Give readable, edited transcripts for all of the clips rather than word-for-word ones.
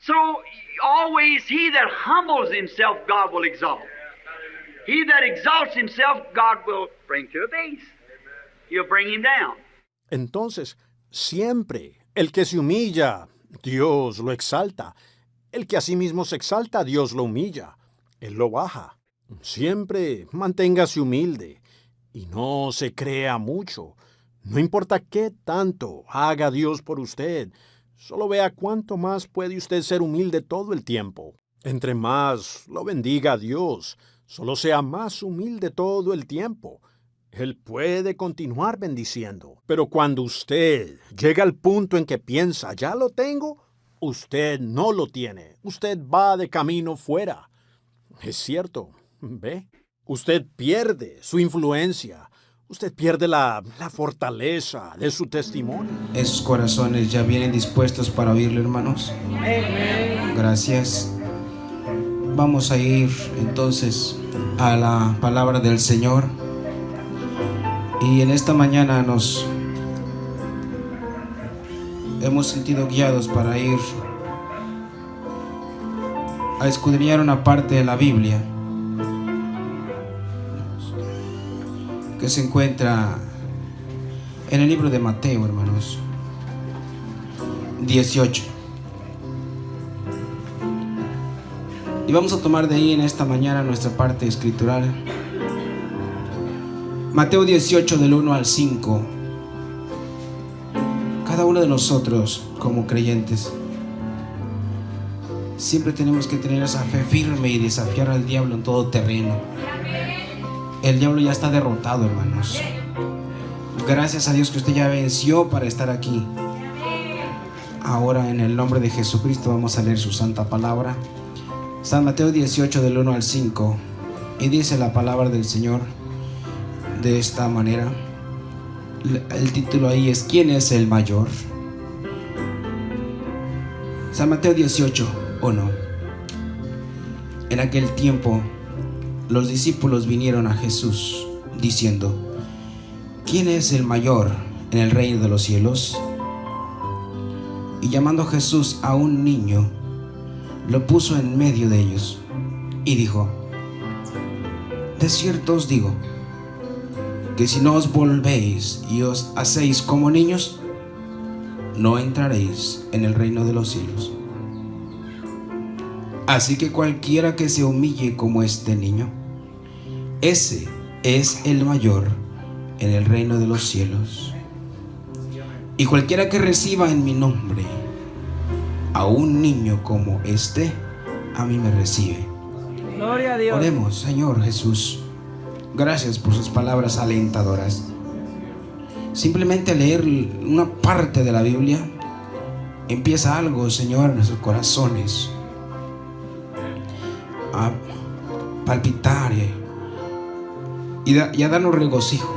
So always he that humbles himself, God will exalt. He that exalts himself, God will bring to a base. He'll bring him down. Entonces, siempre el que se humilla, Dios lo exalta. El que a sí mismo se exalta, Dios lo humilla. Él lo baja. Siempre manténgase humilde y no se crea mucho. No importa qué tanto haga Dios por usted, solo vea cuánto más puede usted ser humilde todo el tiempo. Entre más lo bendiga Dios, solo sea más humilde todo el tiempo. Él puede continuar bendiciendo. Pero cuando usted llega al punto en que piensa, ya lo tengo, usted no lo tiene. Usted va de camino fuera. Es cierto, ¿ve? Usted pierde su influencia. Usted pierde la fortaleza de su testimonio. ¿Esos corazones ya vienen dispuestos para oírlo, hermanos? Gracias. Vamos a ir entonces a la palabra del Señor. Y en esta mañana nos hemos sentido guiados para ir a escudriñar una parte de la Biblia que se encuentra en el libro de Mateo, hermanos, 18. Y vamos a tomar de ahí en esta mañana nuestra parte escritural. Mateo 18 del 1 al 5. Cada uno de nosotros como creyentes siempre tenemos que tener esa fe firme y desafiar al diablo en todo terreno. El diablo ya está derrotado, hermanos. Gracias a Dios que usted ya venció para estar aquí. Ahora en el nombre de Jesucristo vamos a leer su santa palabra. San Mateo 18 del 1 al 5. Y dice la palabra del Señor de esta manera. El título ahí es ¿Quién es el mayor? San Mateo 18, 1. En aquel tiempo los discípulos vinieron a Jesús diciendo: ¿Quién es el mayor en el reino de los cielos? Y llamando Jesús a un niño, lo puso en medio de ellos y dijo: de cierto os digo que si no os volvéis y os hacéis como niños, no entraréis en el reino de los cielos. Así que cualquiera que se humille como este niño, ese es el mayor en el reino de los cielos. Y cualquiera que reciba en mi nombre a un niño como este, a mí me recibe. Gloria a Dios. Oremos. Señor Jesús, gracias por sus palabras alentadoras. Simplemente leer una parte de la Biblia empieza algo, Señor, en nuestros corazones a palpitar y a darnos regocijo,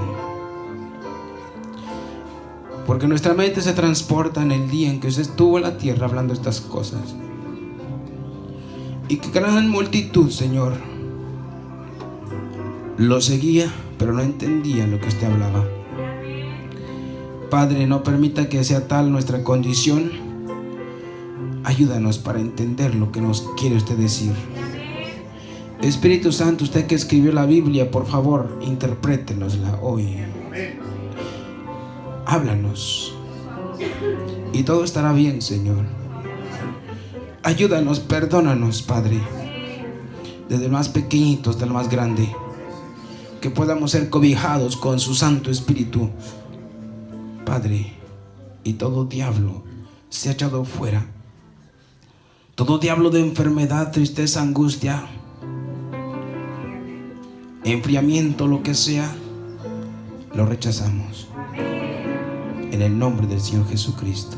porque nuestra mente se transporta en el día en que usted estuvo en la tierra hablando estas cosas, y que gran multitud, Señor, lo seguía, pero no entendían lo que usted hablaba. Padre, no permita que sea tal nuestra condición. Ayúdanos para entender lo que nos quiere usted decir. Espíritu Santo, usted que escribió la Biblia, por favor, interprétenosla hoy. Háblanos y todo estará bien, Señor. Ayúdanos, perdónanos, Padre, desde el más pequeñito hasta el más grande, que podamos ser cobijados con su Santo Espíritu, Padre, y todo diablo se ha echado fuera. Todo diablo de enfermedad, tristeza, angustia, enfriamiento, lo que sea, lo rechazamos en el nombre del Señor Jesucristo.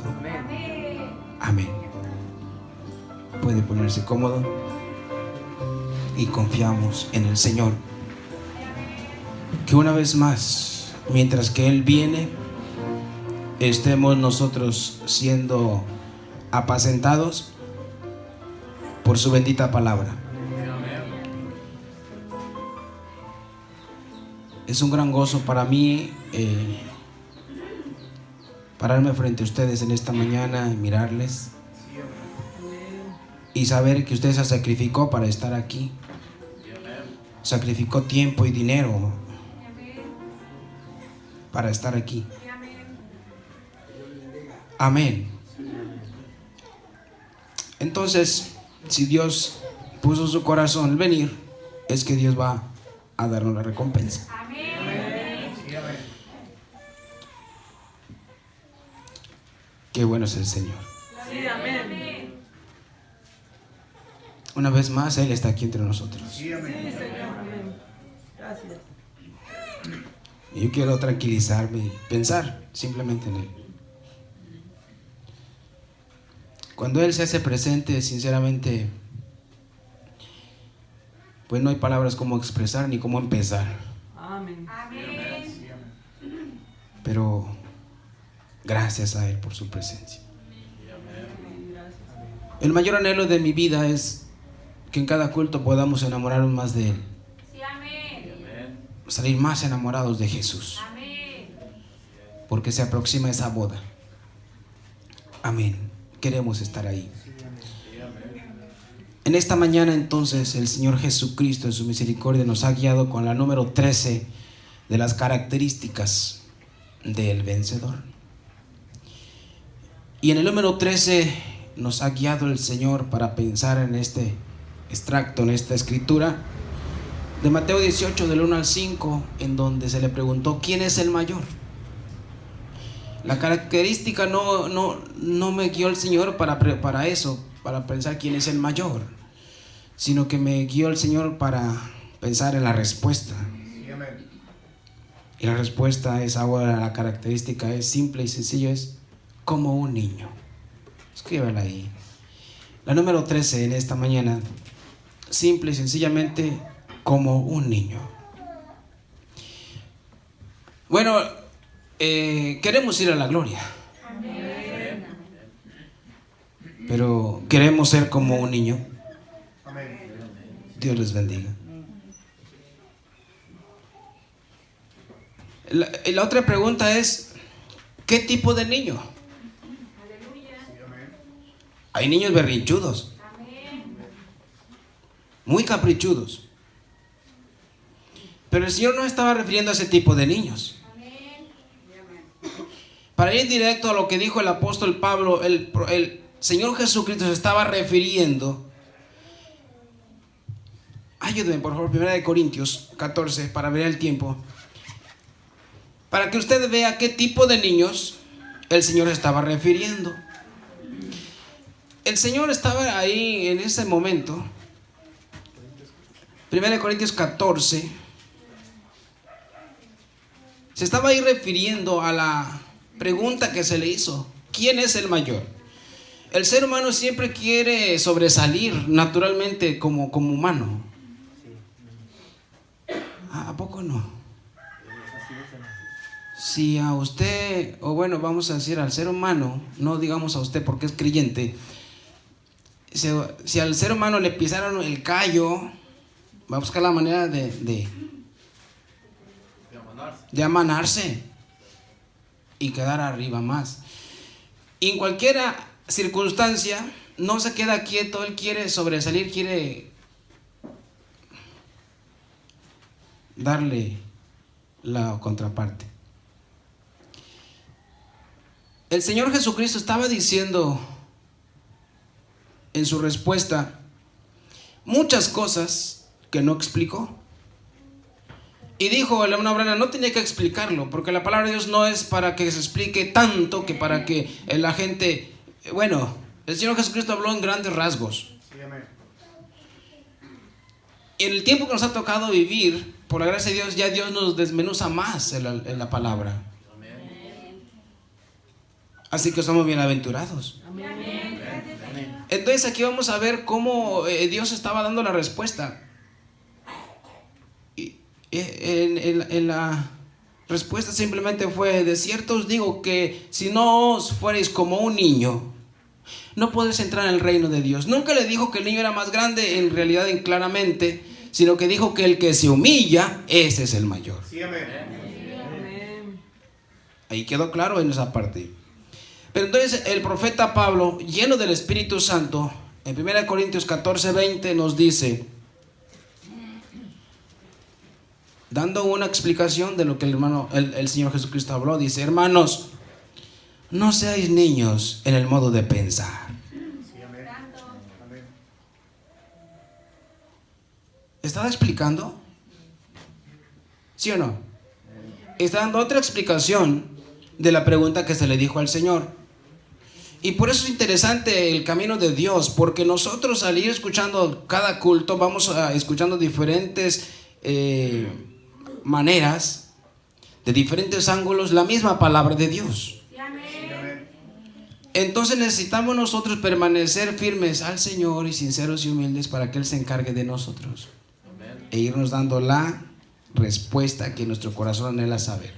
Amén. Puede ponerse cómodo y confiamos en el Señor, que una vez más, mientras que Él viene, estemos nosotros siendo apacentados por su bendita palabra. Es un gran gozo para mí pararme frente a ustedes en esta mañana y mirarles. y saber que usted se sacrificó para estar aquí. Sacrificó tiempo y dinero para estar aquí. Amén. Entonces, si Dios puso su corazón al venir, es que Dios va a darnos la recompensa. Qué bueno es el Señor. Sí, amén. Una vez más, Él está aquí entre nosotros. Sí, Señor. Amén. Gracias. Y yo quiero tranquilizarme y pensar simplemente en Él. Cuando Él se hace presente, sinceramente, pues no hay palabras como expresar ni cómo empezar. Amén. Pero gracias a Él por su presencia. El mayor anhelo de mi vida es que en cada culto podamos enamorarnos más de Él. Salir más enamorados de Jesús. Porque se aproxima esa boda. Amén. Queremos estar ahí. En esta mañana entonces el Señor Jesucristo en su misericordia nos ha guiado con la número 13 de las características del vencedor. Y en el número 13 nos ha guiado el Señor para pensar en este extracto, en esta escritura de Mateo 18 del 1 al 5, en donde se le preguntó ¿quién es el mayor? La característica no me guió el Señor para eso, para pensar quién es el mayor, sino que me guió el Señor para pensar en la respuesta. Y la respuesta es ahora, la característica es simple y sencilla, es como un niño. Escríbela ahí. La número 13 en esta mañana, simple y sencillamente como un niño. Bueno, queremos ir a la gloria. Amén. Pero queremos ser como un niño. Amén. Dios les bendiga. La otra pregunta es, ¿qué tipo de niño? Hay niños berrinchudos, muy caprichudos. Pero el Señor no estaba refiriendo a ese tipo de niños. Para ir directo a lo que dijo el apóstol Pablo, el Señor Jesucristo se estaba refiriendo. Ayúdenme por favor, 1 Corintios 14, para ver el tiempo. Para que usted vea qué tipo de niños el Señor estaba refiriendo. El Señor estaba ahí en ese momento. 1 Corintios 14. Se estaba ahí refiriendo a la pregunta que se le hizo: ¿quién es el mayor? El ser humano siempre quiere sobresalir naturalmente como humano. ¿A poco no? Si a usted, o bueno, vamos a decir al ser humano, no digamos a usted porque es creyente, si al ser humano le pisaron el callo, va a buscar la manera de amanarse y quedar arriba más. Y en cualquier circunstancia no se queda quieto, él quiere sobresalir, quiere darle la contraparte. El Señor Jesucristo estaba diciendo en su respuesta muchas cosas que no explicó. Y dijo el hermano Branham, no tenía que explicarlo, porque la palabra de Dios no es para que se explique tanto, que para que la gente... Bueno, el Señor Jesucristo habló en grandes rasgos. Sí, amén. Y en el tiempo que nos ha tocado vivir, por la gracia de Dios, ya Dios nos desmenuza más en la palabra. Amén. Así que somos bienaventurados. Amén. Entonces aquí vamos a ver cómo Dios estaba dando la respuesta. En la respuesta simplemente fue: de cierto os digo que si no os fuereis como un niño, no podréis entrar en el reino de Dios. Nunca le dijo que el niño era más grande en realidad claramente, sino que dijo que el que se humilla, ese es el mayor. Sí, amén. Ahí quedó claro en esa parte. Pero entonces el profeta Pablo, lleno del Espíritu Santo, En 1 Corintios 14:20 nos dice, dando una explicación de lo que el Señor Jesucristo habló, dice: hermanos, no seáis niños en el modo de pensar. ¿Estaba explicando? ¿Sí o no? Está dando otra explicación de la pregunta que se le dijo al Señor. Y por eso es interesante el camino de Dios, porque nosotros al ir escuchando cada culto vamos escuchando diferentes maneras, de diferentes ángulos, la misma palabra de Dios. Entonces necesitamos nosotros permanecer firmes al Señor y sinceros y humildes para que Él se encargue de nosotros. E irnos dando la respuesta que nuestro corazón anhela saber.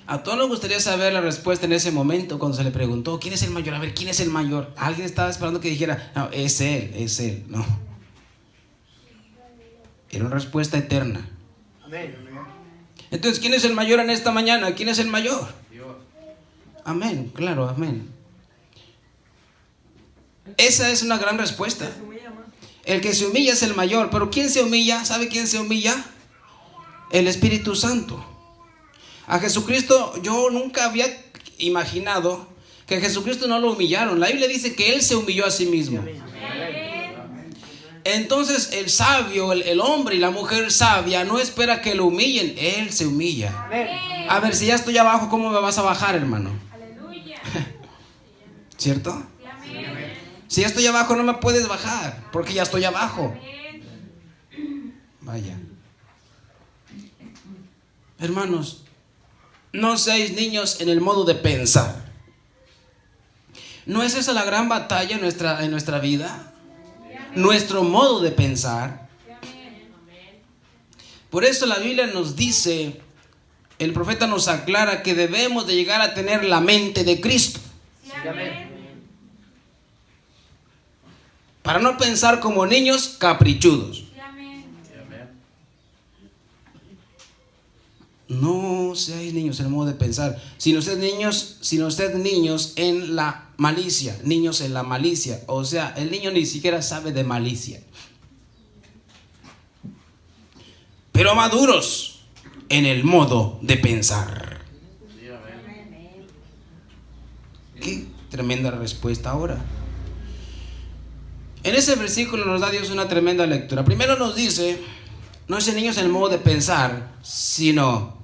A todos nos gustaría saber la respuesta en ese momento cuando se le preguntó: ¿quién es el mayor? A ver, ¿quién es el mayor? Alguien estaba esperando que dijera: no, es él. No. Era una respuesta eterna. Entonces, ¿quién es el mayor en esta mañana? ¿Quién es el mayor? Dios. Amén, claro, amén. Esa es una gran respuesta. El que se humilla es el mayor. Pero ¿quién se humilla? ¿Sabe quién se humilla? El Espíritu Santo. A Jesucristo yo nunca había imaginado que a Jesucristo no lo humillaron. La Biblia dice que Él se humilló a sí mismo. Entonces el sabio, el hombre y la mujer sabia no espera que lo humillen. Él se humilla. A ver, si ya estoy abajo, ¿cómo me vas a bajar, hermano? ¿Cierto? Si ya estoy abajo, no me puedes bajar, porque ya estoy abajo. Vaya. Hermanos, no seáis niños en el modo de pensar. ¿No es esa la gran batalla en nuestra vida? Nuestro modo de pensar. Por eso la Biblia nos dice, el profeta nos aclara que debemos de llegar a tener la mente de Cristo. Para no pensar como niños caprichudos. No seáis niños en el modo de pensar, sino sed niños en la malicia. Niños en la malicia. O sea, el niño ni siquiera sabe de malicia. Pero maduros en el modo de pensar. Qué tremenda respuesta ahora. En ese versículo nos da Dios una tremenda lectura. Primero nos dice: no sean niños en el modo de pensar, sino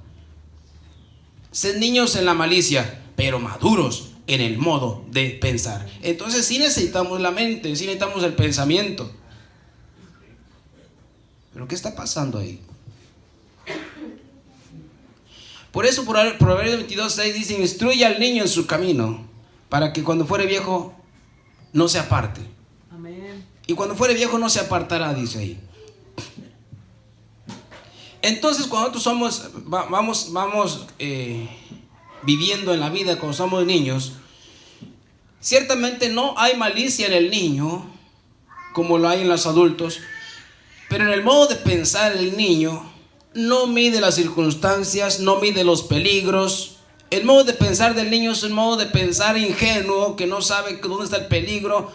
sed niños en la malicia, pero maduros en el modo de pensar. Entonces sí necesitamos la mente, sí necesitamos el pensamiento. ¿Pero qué está pasando ahí? Por eso Proverbios 22:6 dice: instruye al niño en su camino, para que cuando fuere viejo no se aparte. Amén. Y cuando fuere viejo no se apartará, dice ahí. Entonces cuando nosotros vamos viviendo en la vida, cuando somos niños, ciertamente no hay malicia en el niño como lo hay en los adultos, pero en el modo de pensar el niño no mide las circunstancias, no mide los peligros. El modo de pensar del niño es un modo de pensar ingenuo, que no sabe dónde está el peligro.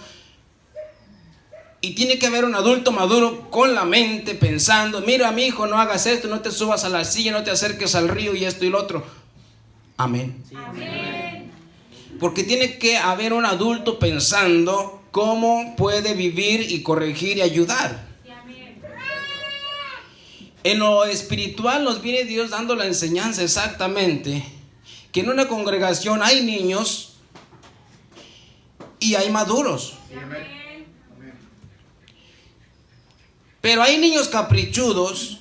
Y tiene que haber un adulto maduro con la mente pensando: mira, mi hijo, no hagas esto, no te subas a la silla, no te acerques al río y esto y lo otro. Amén. Sí. Amén. Porque tiene que haber un adulto pensando cómo puede vivir y corregir y ayudar. Sí, amén. En lo espiritual nos viene Dios dando la enseñanza exactamente que en una congregación hay niños y hay maduros. Sí, amén. Pero hay niños caprichudos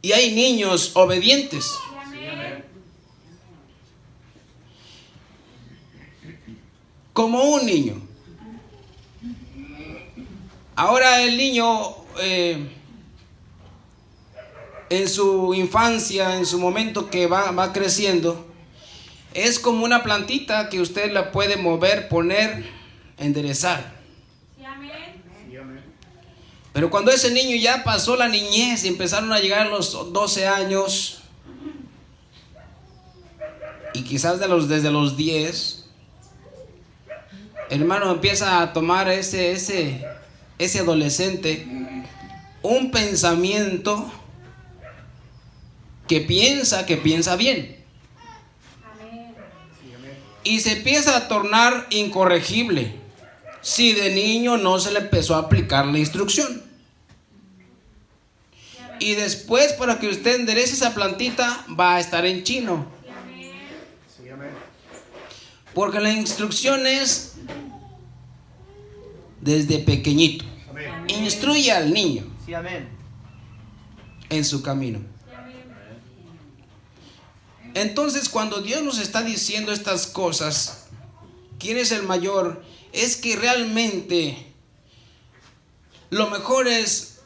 y hay niños obedientes. Como un niño. Ahora el niño en su infancia, en su momento que va creciendo, es como una plantita que usted la puede mover, poner, enderezar. Pero cuando ese niño ya pasó la niñez y empezaron a llegar los 12 años, y quizás desde los 10, hermano, empieza a tomar ese adolescente un pensamiento que piensa bien. Y se empieza a tornar incorregible si de niño no se le empezó a aplicar la instrucción. Y después, para que usted enderece esa plantita, va a estar en chino. Porque la instrucción es desde pequeñito. Instruye al niño en su camino. Entonces, cuando Dios nos está diciendo estas cosas, ¿quién es el mayor? Es que realmente lo mejor es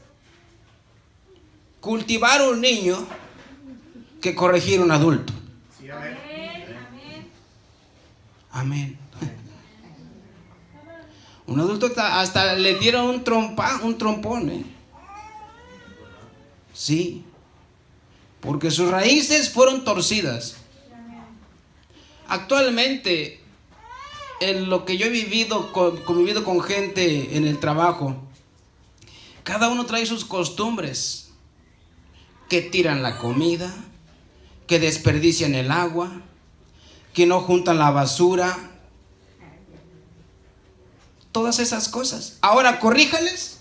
cultivar un niño que corregir un adulto. Amén. Un adulto hasta le dieron un trompón, Sí. Porque sus raíces fueron torcidas. Actualmente, en lo que yo he convivido con gente en el trabajo, cada uno trae sus costumbres. Que tiran la comida, que desperdician el agua, que no juntan la basura. Todas esas cosas. Ahora corríjales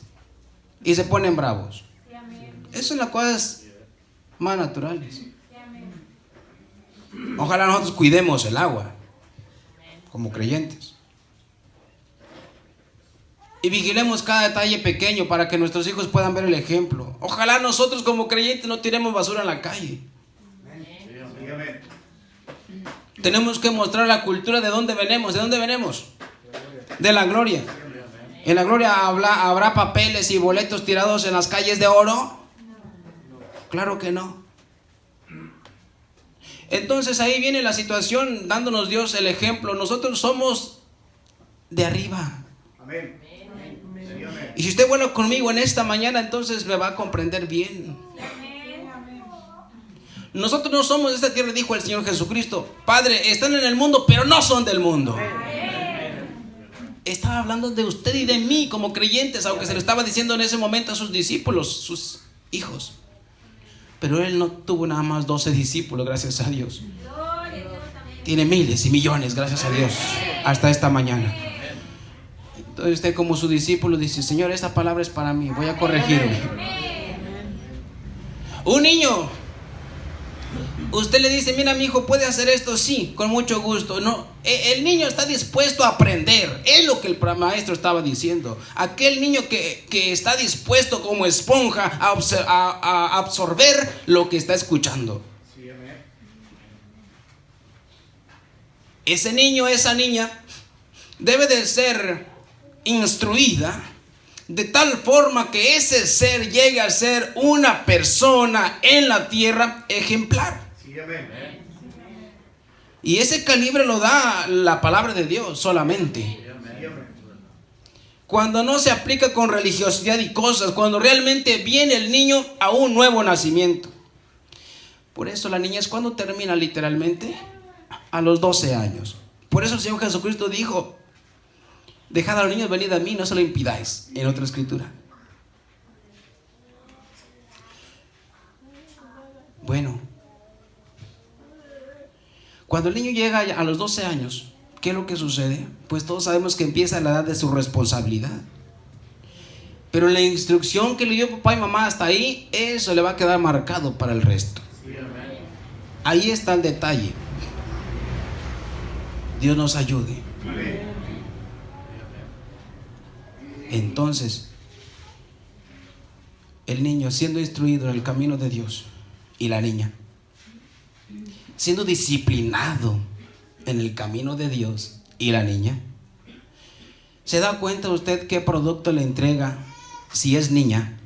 y se ponen bravos. Eso son las cosas más naturales. Ojalá nosotros cuidemos el agua como creyentes y vigilemos cada detalle pequeño para que nuestros hijos puedan ver el ejemplo. Ojalá nosotros como creyentes no tiremos basura en la calle. Tenemos que mostrar la cultura de dónde venimos. ¿De dónde venimos? De la gloria. ¿En la gloria habrá papeles y boletos tirados en las calles de oro? Claro que no. Entonces ahí viene la situación, dándonos Dios el ejemplo. Nosotros somos de arriba. Amén. Y si usted vuelve conmigo en esta mañana, entonces me va a comprender bien. Nosotros no somos de esta tierra, dijo el Señor Jesucristo. Padre, están en el mundo, pero no son del mundo. Estaba hablando de usted y de mí como creyentes, aunque se lo estaba diciendo en ese momento a sus discípulos, sus hijos. Pero él no tuvo nada más 12 discípulos, gracias a Dios. Tiene miles y millones, gracias a Dios, hasta esta mañana. Entonces usted como su discípulo dice: Señor, esta palabra es para mí, voy a corregirme. Un niño, usted le dice: mira, mi hijo, ¿puede hacer esto? Sí, con mucho gusto. No, el niño está dispuesto a aprender. Es lo que el maestro estaba diciendo. Aquel niño que está dispuesto como esponja a absorber lo que está escuchando. Ese niño, esa niña debe de ser instruida de tal forma que ese ser llegue a ser una persona en la tierra ejemplar. Y ese calibre lo da la palabra de Dios solamente. Cuando no se aplica con religiosidad y cosas, cuando realmente viene el niño a un nuevo nacimiento. Por eso la niñez, ¿cuándo termina literalmente? A los 12 años. Por eso el Señor Jesucristo dijo: dejad a los niños venid a mí, no se lo impidáis, en otra escritura. Bueno, cuando el niño llega a los 12 años, ¿qué es lo que sucede? Pues todos sabemos que empieza la edad de su responsabilidad. Pero la instrucción que le dio papá y mamá hasta ahí, eso le va a quedar marcado para el resto. Ahí está el detalle. Dios nos ayude. Entonces, el niño siendo instruido en el camino de Dios, y la niña siendo disciplinado en el camino de Dios, y la niña, ¿se da cuenta usted qué producto le entrega, si es niña,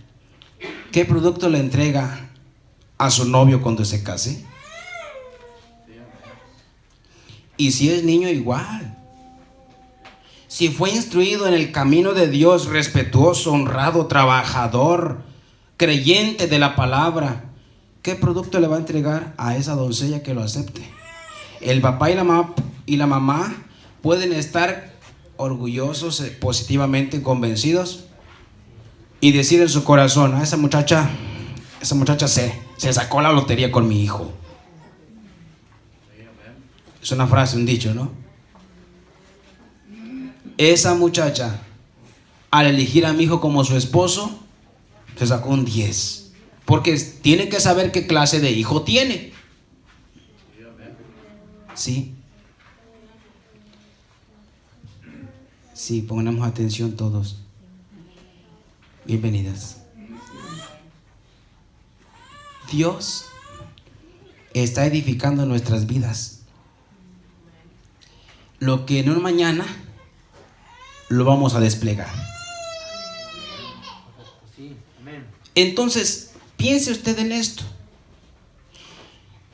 qué producto le entrega a su novio cuando se case? Y si es niño, igual. Si fue instruido en el camino de Dios, respetuoso, honrado, trabajador, creyente de la palabra, ¿qué producto le va a entregar a esa doncella que lo acepte? El papá y la mamá pueden estar orgullosos, positivamente convencidos, y decir en su corazón: esa muchacha se sacó la lotería con mi hijo. Es una frase, un dicho, ¿no? Esa muchacha, al elegir a mi hijo como su esposo, se sacó un 10. Porque tiene que saber qué clase de hijo tiene. Sí. Sí, pongamos atención todos. Bienvenidas. Dios está edificando nuestras vidas. Lo que en un mañana lo vamos a desplegar. Entonces, piense usted en esto.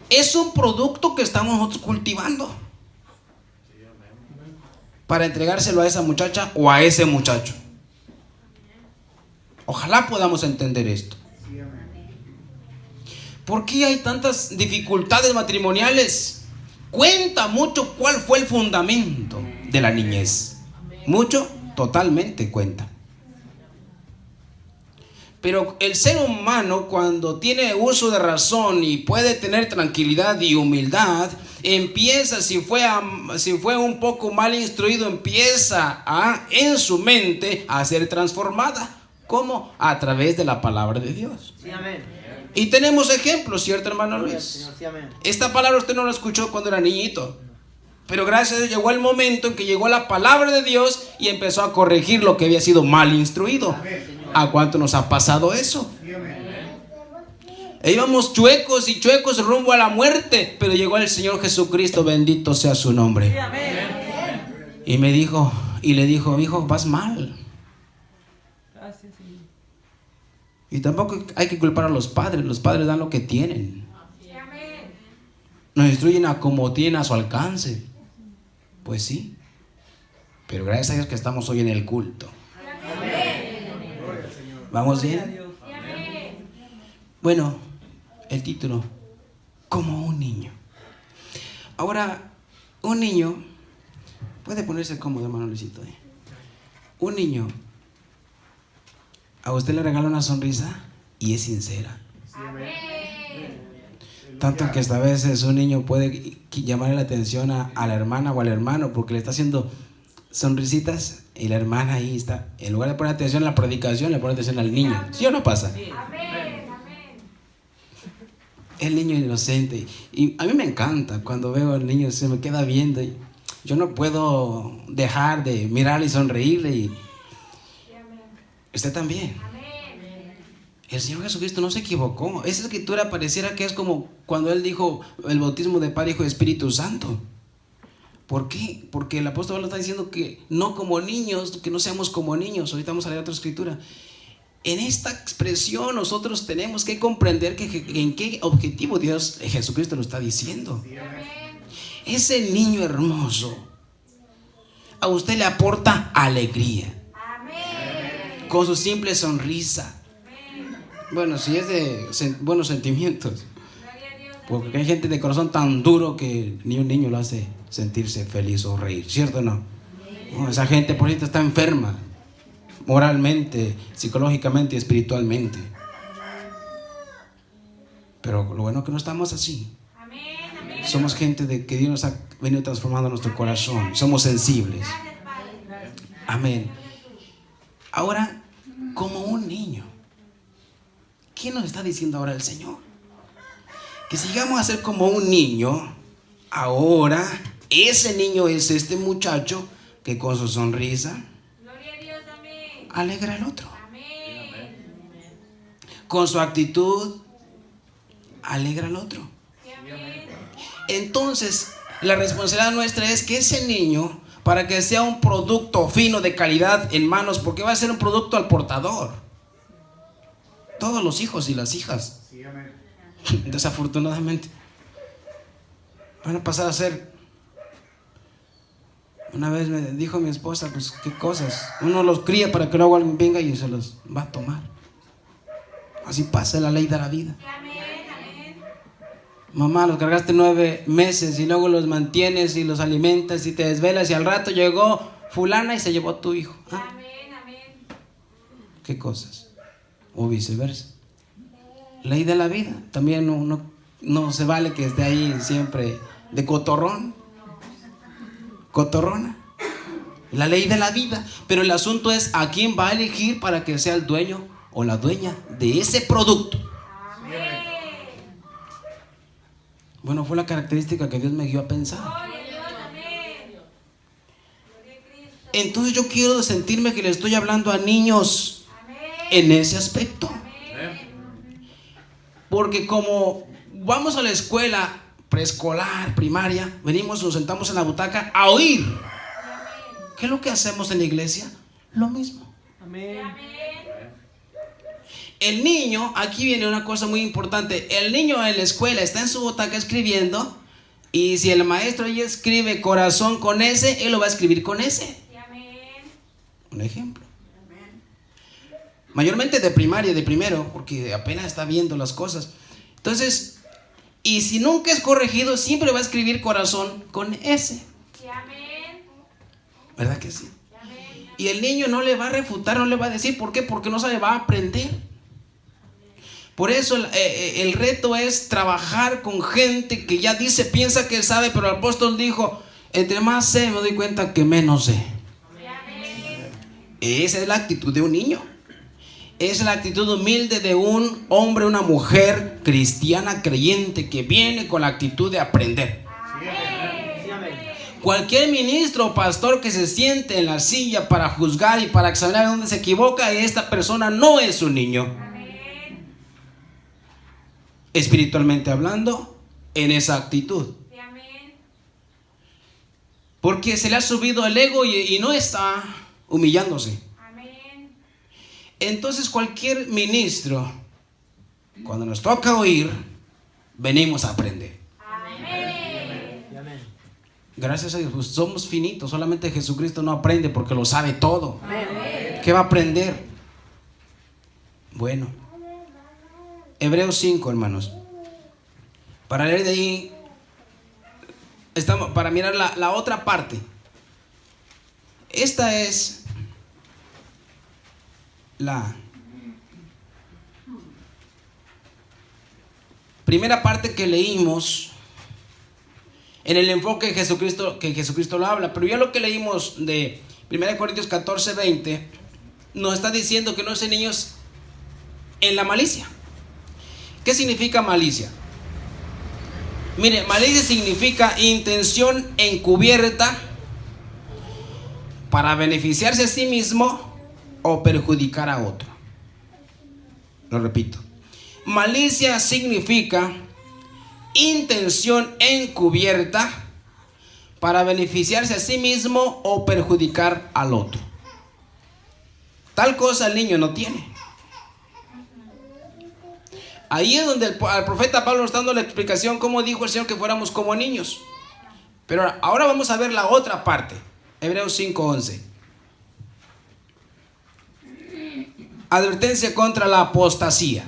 Es un producto que estamos nosotros cultivando para entregárselo a esa muchacha o a ese muchacho. Ojalá podamos entender esto. ¿Por qué hay tantas dificultades matrimoniales? Cuenta mucho cuál fue el fundamento de la niñez. Mucho, totalmente cuenta. Pero el ser humano, cuando tiene uso de razón y puede tener tranquilidad y humildad, empieza, si fue un poco mal instruido, empieza en su mente a ser transformada. ¿Cómo? A través de la palabra de Dios. Sí, amén. Y tenemos ejemplos, ¿cierto, hermano Luis? Sí, amén. Esta palabra usted no la escuchó cuando era niñito, pero gracias a Dios llegó el momento en que llegó la palabra de Dios y empezó a corregir lo que había sido mal instruido. ¿A cuánto nos ha pasado eso? E íbamos chuecos y chuecos rumbo a la muerte, pero llegó el Señor Jesucristo, bendito sea su nombre. Y me dijo, y le dijo: hijo, vas mal. Gracias, Señor. Y tampoco hay que culpar a los padres dan lo que tienen. Nos instruyen a como tienen a su alcance. Pues sí, pero gracias a Dios que estamos hoy en el culto. ¿Vamos bien? Bueno, el título: como un niño. Ahora, un niño puede ponerse cómodo, hermano Luisito. Un niño, a usted le regala una sonrisa y es sincera. Tanto que hasta a veces un niño puede llamarle la atención a la hermana o al hermano porque le está haciendo sonrisitas y la hermana ahí está. En lugar de poner atención a la predicación, le pone atención al niño. ¿Sí o no pasa? El niño inocente. Y a mí me encanta cuando veo al niño, se me queda viendo. Y yo no puedo dejar de mirarle y sonreírle. Y usted también. El Señor Jesucristo no se equivocó. Esa escritura pareciera que es como cuando Él dijo el bautismo de Padre, Hijo y Espíritu Santo. ¿Por qué? Porque el apóstol Pablo está diciendo que no como niños, que no seamos como niños. Ahorita vamos a leer otra escritura. En esta expresión nosotros tenemos que comprender en qué objetivo Dios, Jesucristo, lo está diciendo. Ese niño hermoso a usted le aporta alegría. Con su simple sonrisa. Bueno, si es de buenos sentimientos. Porque hay gente de corazón tan duro que ni un niño lo hace sentirse feliz o reír, ¿cierto o no? Esa gente por ahorita está enferma, moralmente, psicológicamente y espiritualmente. Pero lo bueno es que no estamos así. Somos gente de que Dios nos ha venido transformando nuestro corazón. Somos sensibles. Amén. Ahora, como un niño, ¿qué nos está diciendo ahora el Señor? Que sigamos a ser como un niño. Ahora, ese niño es este muchacho que con su sonrisa alegra al otro. Con su actitud alegra al otro. Entonces, la responsabilidad nuestra es que ese niño, para que sea un producto fino de calidad en manos, porque va a ser un producto al portador. Todos los hijos y las hijas, desafortunadamente, van a pasar a ser. Una vez me dijo mi esposa, pues qué cosas, uno los cría para que luego alguien venga y se los va a tomar. Así pasa la ley de la vida. Mamá, los cargaste 9 meses y luego los mantienes y los alimentas y te desvelas y al rato llegó fulana y se llevó a tu hijo. ¿Ah? Amén, amén. ¿Qué cosas? O viceversa. Ley de la vida. También no se vale que esté ahí siempre de cotorrón. Cotorrona. La ley de la vida. Pero el asunto es a quién va a elegir para que sea el dueño o la dueña de ese producto. Amén. Bueno, fue la característica que Dios me dio a pensar. Gloria a Dios, amén. Gloria a Cristo. Entonces yo quiero sentirme que le estoy hablando a niños Amén. en ese aspecto. Amén. Porque como vamos a la escuela preescolar, primaria, venimos, nos sentamos en la butaca a oír. ¿Qué es lo que hacemos en la iglesia? Lo mismo. Amén. Amén. El niño, aquí viene una cosa muy importante. El niño en la escuela está en su butaca escribiendo, y si el maestro ahí escribe corazón con S, él lo va a escribir con S. Amén. Un ejemplo. Mayormente de primaria, de primero, porque apenas está viendo las cosas. Entonces, y si nunca es corregido, siempre va a escribir corazón con S. Amén. ¿Verdad que sí? Amén. Y el niño no le va a refutar, no le va a decir. ¿Por qué? Porque no sabe, va a aprender. Por eso el reto es trabajar con gente que ya dice, piensa que sabe, pero el apóstol dijo, entre más sé, me doy cuenta que menos sé. Amén. Esa es la actitud de un niño. Es la actitud humilde de un hombre, una mujer cristiana creyente que viene con la actitud de aprender. Cualquier ministro o pastor que se siente en la silla para juzgar y para examinar dónde se equivoca, esta persona no es un niño. Espiritualmente hablando, en esa actitud. Amén. Porque se le ha subido el ego y no está humillándose. Amén. Entonces cualquier ministro, cuando nos toca oír, venimos a aprender. Amén. Gracias a Dios, pues somos finitos. Solamente Jesucristo no aprende porque lo sabe todo. Amén. ¿Qué va a aprender? Bueno, Hebreos 5, hermanos. Para leer de ahí, para mirar la otra parte. Esta es la primera parte que leímos en el enfoque que Jesucristo lo habla. Pero ya lo que leímos de 1 Corintios 14, 20 nos está diciendo que no sean niños en la malicia. ¿Qué significa malicia? Mire, malicia significa intención encubierta para beneficiarse a sí mismo o perjudicar a otro. Lo repito. Malicia significa intención encubierta para beneficiarse a sí mismo o perjudicar al otro. Tal cosa el niño no tiene. Ahí es donde el profeta Pablo nos está dando la explicación cómo dijo el Señor que fuéramos como niños. Pero ahora vamos a ver la otra parte. Hebreos 5:11. Advertencia contra la apostasía.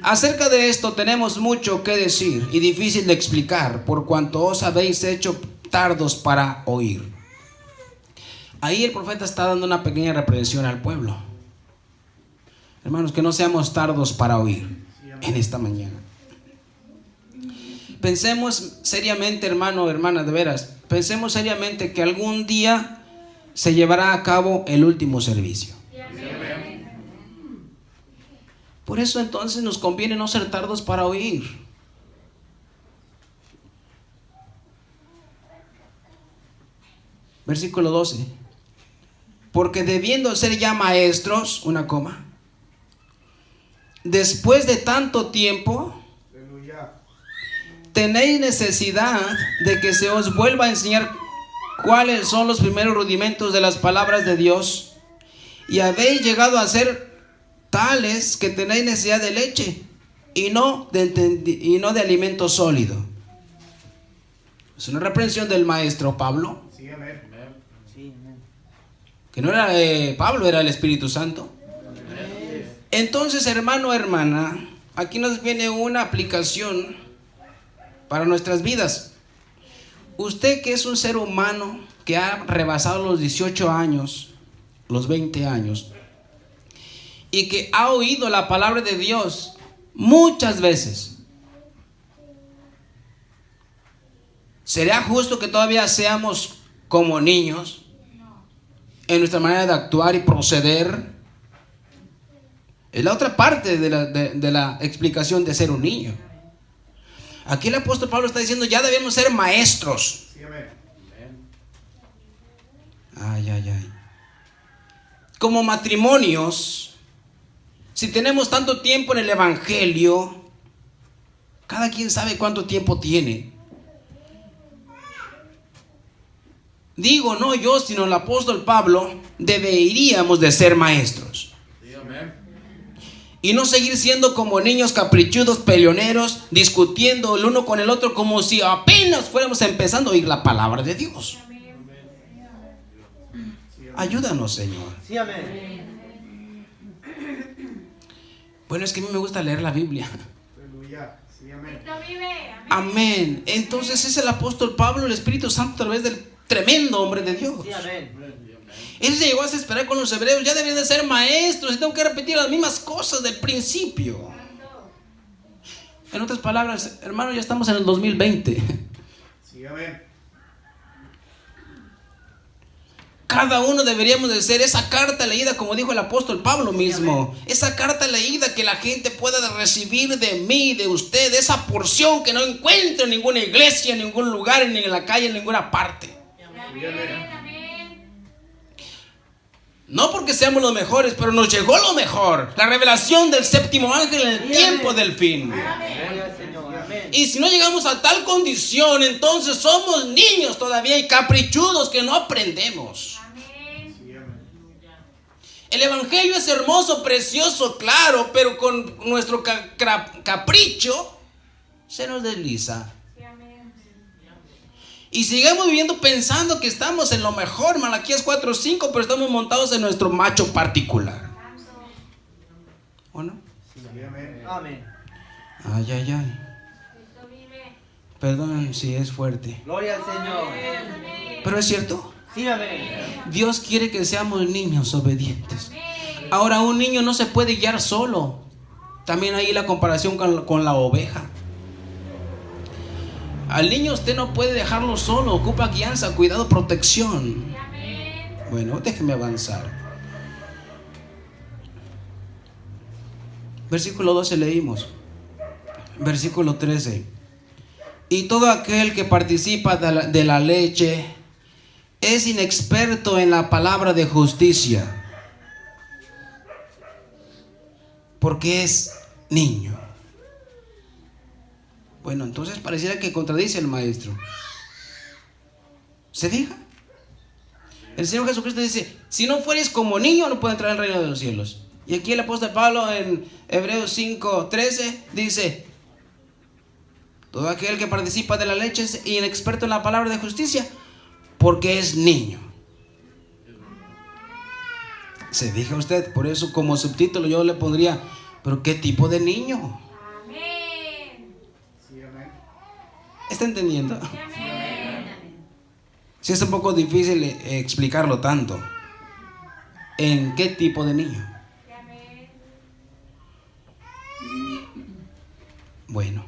Acerca de esto tenemos mucho que decir y difícil de explicar, por cuanto os habéis hecho tardos para oír. Ahí el profeta está dando una pequeña reprensión al pueblo. Hermanos, que no seamos tardos para oír en esta mañana. Pensemos seriamente, hermano, hermana, de veras. Pensemos seriamente que algún día se llevará a cabo el último servicio. Por eso entonces nos conviene no ser tardos para oír. Versículo 12. Porque debiendo ser ya maestros, una coma, después de tanto tiempo, tenéis necesidad de que se os vuelva a enseñar cuáles son los primeros rudimentos de las palabras de Dios, y habéis llegado a ser tales que tenéis necesidad de leche y no de alimento sólido. Es una reprensión del maestro Pablo. Sí, amén. Que no era Pablo, era el Espíritu Santo. Entonces, hermano, hermana, aquí nos viene una aplicación para nuestras vidas. Usted, que es un ser humano que ha rebasado los 18 años, los 20 años, y que ha oído la palabra de Dios muchas veces, ¿sería justo que todavía seamos como niños en nuestra manera de actuar y proceder? Es la otra parte de la explicación de ser un niño. Aquí el apóstol Pablo está diciendo, ya debemos ser maestros. Ay, ay, ay. Como matrimonios, si tenemos tanto tiempo en el evangelio, cada quien sabe cuánto tiempo tiene. Digo, no yo, sino el apóstol Pablo, deberíamos de ser maestros. Y no seguir siendo como niños caprichudos, peleoneros, discutiendo el uno con el otro como si apenas fuéramos empezando a oír la palabra de Dios. Ayúdanos, Señor. Sí, amén. Bueno, es que a mí me gusta leer la Biblia. Aleluya. Sí, amén. Cristo vive. Amén. Entonces es el apóstol Pablo, el Espíritu Santo, a través del tremendo hombre de Dios. Sí, amén. Él se llegó a desesperar con los hebreos. Ya deberían de ser maestros y tengo que repetir las mismas cosas del principio. En otras palabras, hermano, ya estamos en el 2020. Sí, amén. Cada uno deberíamos de ser esa carta leída, como dijo el apóstol Pablo mismo. Esa carta leída que la gente pueda recibir de mí, de usted, esa porción que no encuentra en ninguna iglesia, en ningún lugar, ni en la calle, en ninguna parte. Amén. No porque seamos los mejores, pero nos llegó lo mejor. La revelación del séptimo ángel en el tiempo del fin. Gloria al Señor. Amén. Y si no llegamos a tal condición, entonces somos niños todavía y caprichudos que no aprendemos. Sí, amén. El evangelio es hermoso, precioso, claro, pero con nuestro capricho se nos desliza. Y sigamos viviendo pensando que estamos en lo mejor, Malaquías 4:5, pero estamos montados en nuestro macho particular. ¿O no? Sí, amén. Amén. Ay, ay, ay. Perdón si es fuerte, Gloria al Señor. pero es cierto. Sí, amén. Dios quiere que seamos niños obedientes. Ahora, un niño no se puede guiar solo. También ahí la comparación con la oveja. Al niño usted no puede dejarlo solo, ocupa guianza, cuidado, protección. Bueno, déjeme avanzar. Versículo 12 leímos. Versículo 13. Y todo aquel que participa de la leche es inexperto en la palabra de justicia, porque es niño. Bueno, entonces pareciera que contradice el maestro. ¿Se fija? El Señor Jesucristo dice, si no fueres como niño no puede entrar en el reino de los cielos. Y aquí el apóstol Pablo en Hebreos 5:13 dice, todo aquel que participa de la leche es inexperto en la palabra de justicia, porque es niño. ¿Se fija usted? Por eso como subtítulo yo le pondría, ¿pero qué tipo de niño? ¿Está entendiendo? Sí, es un poco difícil explicarlo tanto. ¿En qué tipo de niño? Bueno.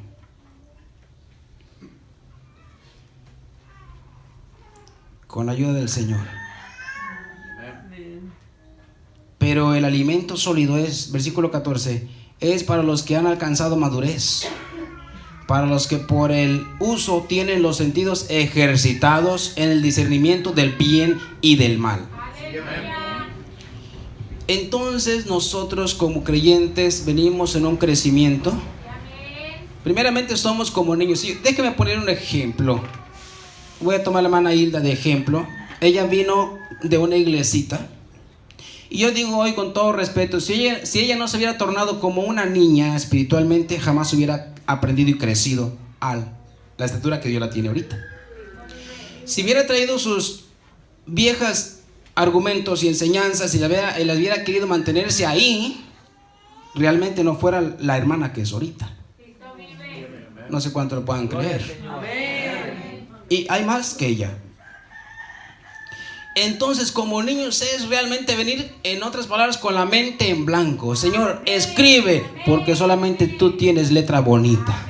Con la ayuda del Señor. Pero el alimento sólido es, versículo 14, es para los que han alcanzado madurez, para los que por el uso tienen los sentidos ejercitados en el discernimiento del bien y del mal. Entonces nosotros como creyentes venimos en un crecimiento. Primeramente somos como niños. Sí, déjeme poner un ejemplo. Voy a tomar a la hermana Hilda de ejemplo. Ella vino de una iglesita. Y yo digo hoy con todo respeto, si ella no se hubiera tornado como una niña espiritualmente, jamás hubiera aprendido y crecido a la estatura que Dios la tiene ahorita. Si hubiera traído sus viejas argumentos y enseñanzas y las hubiera querido mantenerse ahí, realmente no fuera la hermana que es ahorita. No sé cuánto lo puedan creer. Y hay más que ella. Entonces, como niños es realmente venir, en otras palabras, con la mente en blanco. Señor, escribe, porque solamente tú tienes letra bonita.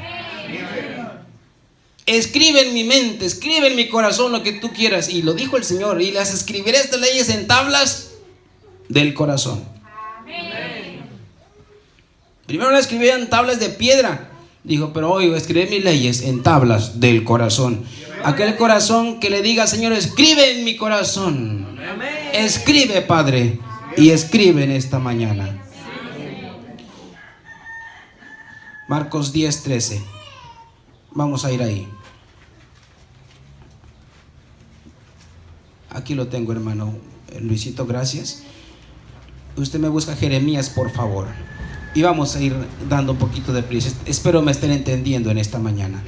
Escribe en mi mente, escribe en mi corazón lo que tú quieras. Y lo dijo el Señor, y las escribiré estas leyes en tablas del corazón. Primero las escribía en tablas de piedra. Dijo, pero hoy escribiré mis leyes en tablas del corazón. Aquel corazón que le diga, Señor, escribe en mi corazón. Escribe, Padre, y escribe en esta mañana. Marcos 10:13. Vamos a ir ahí. Aquí lo tengo, hermano Luisito, gracias. Usted me busca Jeremías, por favor. Y vamos a ir dando un poquito de prisa. Espero me estén entendiendo en esta mañana.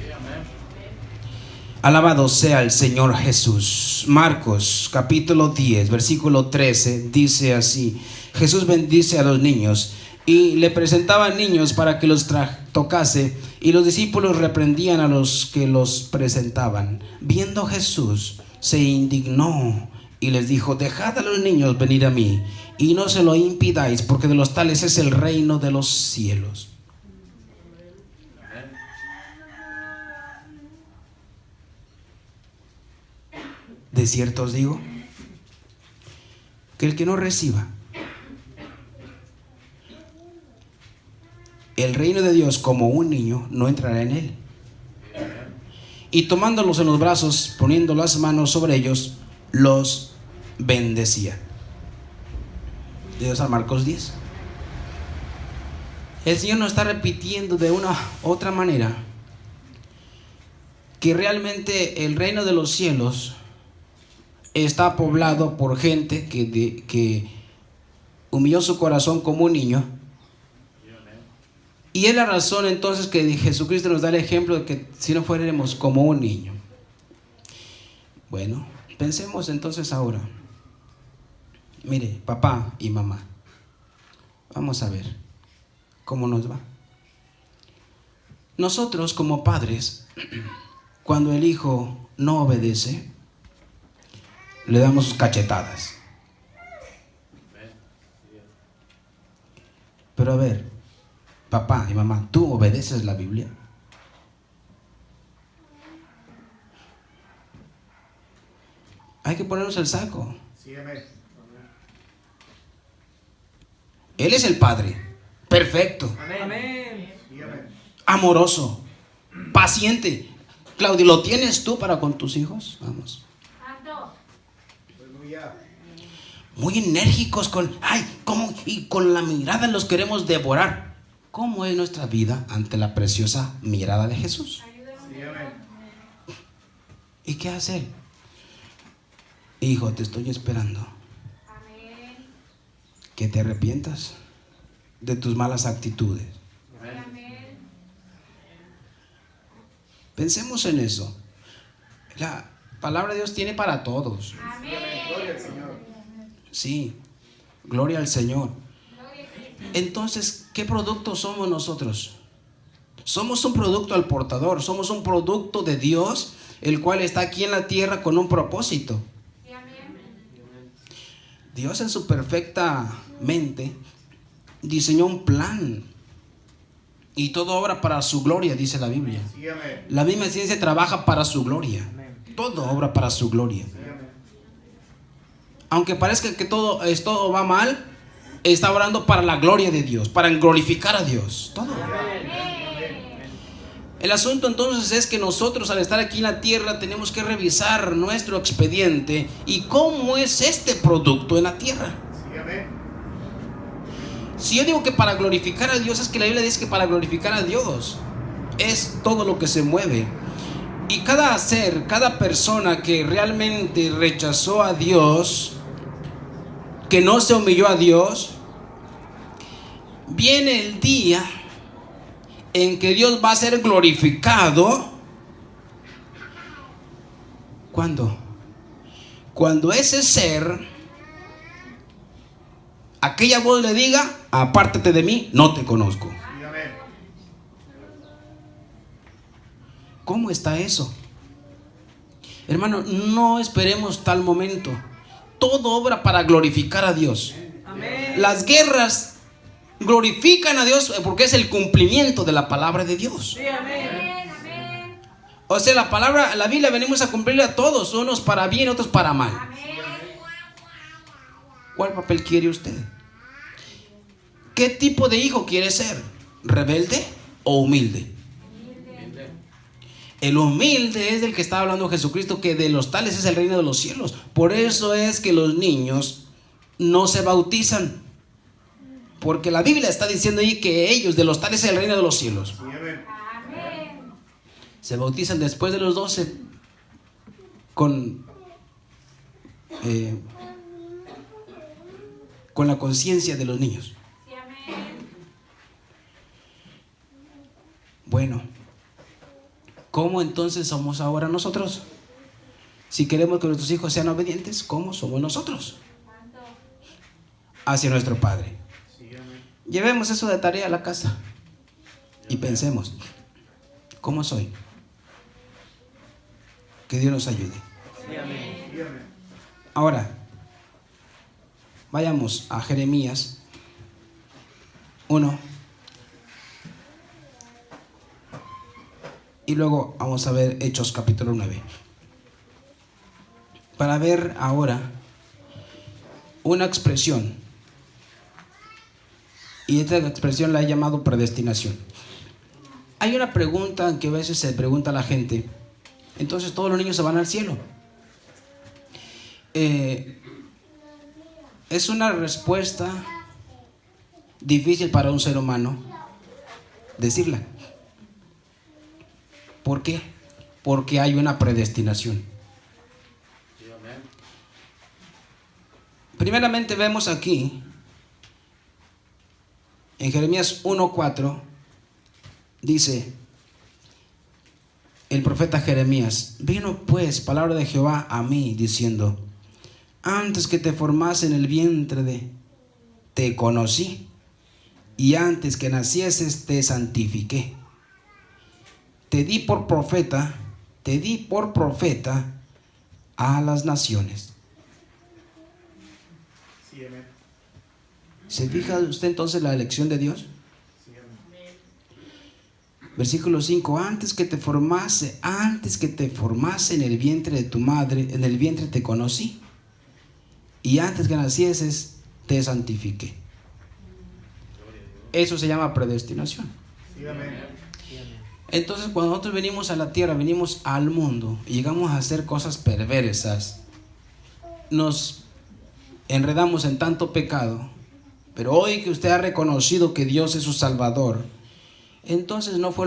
Alabado sea el Señor Jesús. Marcos capítulo 10 versículo 13 dice así: Jesús bendice a los niños y le presentaban niños para que los tocase, y los discípulos reprendían a los que los presentaban. Viendo Jesús, se indignó y les dijo: dejad a los niños venir a mí, y no se lo impidáis, porque de los tales es el reino de los cielos. De cierto os digo que el que no reciba el reino de Dios como un niño, no entrará en él. Y tomándolos en los brazos, poniendo las manos sobre ellos, los bendecía. Dios a Marcos 10. El Señor nos está repitiendo de una otra manera que realmente el reino de los cielos está poblado por gente que humilló su corazón como un niño. Y es la razón entonces que Jesucristo nos da el ejemplo de que si no fuéramos como un niño. Bueno, pensemos entonces ahora. Mire, papá y mamá, vamos a ver cómo nos va. Nosotros como padres, cuando el hijo no obedece, le damos cachetadas. Pero a ver, papá y mamá, ¿tú obedeces la Biblia? Hay que ponernos el saco. Él es el Padre, perfecto, amoroso, paciente. Claudio, ¿lo tienes tú para con tus hijos? Vamos. Muy enérgicos y con la mirada los queremos devorar. ¿Cómo es nuestra vida ante la preciosa mirada de Jesús? ¿Y qué hacer? Hijo, te estoy esperando. Que te arrepientas de tus malas actitudes. Pensemos en eso. La palabra de Dios tiene para todos. Gloria al Señor. Sí, gloria al Señor. Entonces, ¿qué producto somos nosotros? Somos un producto al portador, somos un producto de Dios, el cual está aquí en la tierra con un propósito. Dios en su perfecta mente diseñó un plan y todo obra para su gloria, dice la Biblia. La misma ciencia trabaja para su gloria. Todo obra para su gloria. Aunque parezca que todo va mal, está orando para la gloria de Dios, para glorificar a Dios. Todo. El asunto entonces es que nosotros al estar aquí en la tierra tenemos que revisar nuestro expediente y cómo es este producto en la tierra. Si yo digo que para glorificar a Dios, es que la Biblia dice que para glorificar a Dios es todo lo que se mueve. Y cada ser, cada persona que realmente rechazó a Dios, que no se humilló a Dios, viene el día en que Dios va a ser glorificado. ¿Cuándo? Cuando ese ser, aquella voz le diga: apártate de mí, no te conozco. ¿Cómo está eso? Hermano, no esperemos tal momento. todo obra para glorificar a Dios. Amén. Las guerras glorifican a Dios porque es el cumplimiento de la palabra de Dios. Sí, amén. Amén. O sea, la Biblia venimos a cumplirle a todos, unos para bien, otros para mal. ¿Cuál papel quiere usted? ¿Qué tipo de hijo quiere ser? ¿Rebelde o humilde? El humilde es del que está hablando Jesucristo, que de los tales es el reino de los cielos. Por eso es que los niños no se bautizan, porque la Biblia está diciendo ahí que ellos, de los tales es el reino de los cielos. Amén. Se bautizan después de los 12 con la conciencia de los niños. Sí, amén. Bueno, ¿cómo entonces somos ahora nosotros? Si queremos que nuestros hijos sean obedientes, ¿cómo somos nosotros hacia nuestro Padre? Llevemos eso de tarea a la casa y pensemos, ¿cómo soy? Que Dios nos ayude. Sí, amén. Ahora, vayamos a Jeremías 1 y luego vamos a ver Hechos capítulo 9. Para ver ahora una expresión, y esta expresión la he llamado predestinación. Hay una pregunta que a veces se pregunta a la gente: entonces todos los niños se van al cielo. Es una respuesta difícil para un ser humano decirla. ¿Por qué? Porque hay una predestinación. Primeramente vemos aquí en Jeremías 1:4, dice el profeta Jeremías: vino pues palabra de Jehová a mí diciendo, antes que te formase en el vientre te conocí, y antes que nacieses te santifiqué. Te di por profeta a las naciones. Sí, amén. ¿Se fija usted entonces la elección de Dios? Sí, amén. Versículo 5: antes que te formase en el vientre de tu madre, en el vientre te conocí, y antes que nacieses te santifiqué. Eso se llama predestinación. Sí, amén. Entonces, cuando nosotros venimos a la tierra, venimos al mundo y llegamos a hacer cosas perversas, nos enredamos en tanto pecado. Pero hoy que usted ha reconocido que Dios es su Salvador, entonces no fue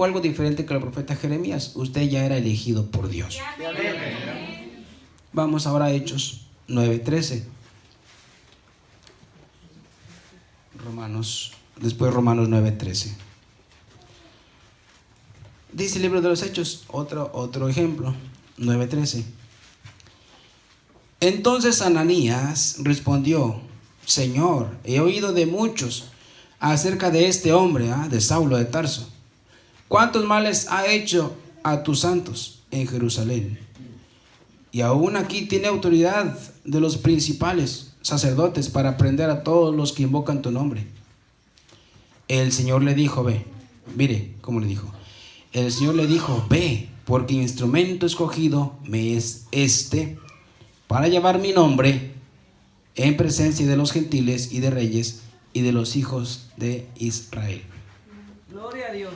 algo diferente que el profeta Jeremías. Usted ya era elegido por Dios. Sí, amén. Vamos ahora a Hechos 9:13. Después Romanos 9:13. Dice el libro de los Hechos, otro ejemplo, 9:13. Entonces Ananías respondió: Señor, he oído de muchos acerca de este hombre, de Saulo de Tarso, cuántos males ha hecho a tus santos en Jerusalén, y aún aquí tiene autoridad de los principales sacerdotes para prender a todos los que invocan tu nombre. El Señor le dijo: ve. Mire cómo le dijo. El Señor le dijo: ve, porque instrumento escogido me es este para llevar mi nombre en presencia de los gentiles y de reyes y de los hijos de Israel. Gloria a Dios.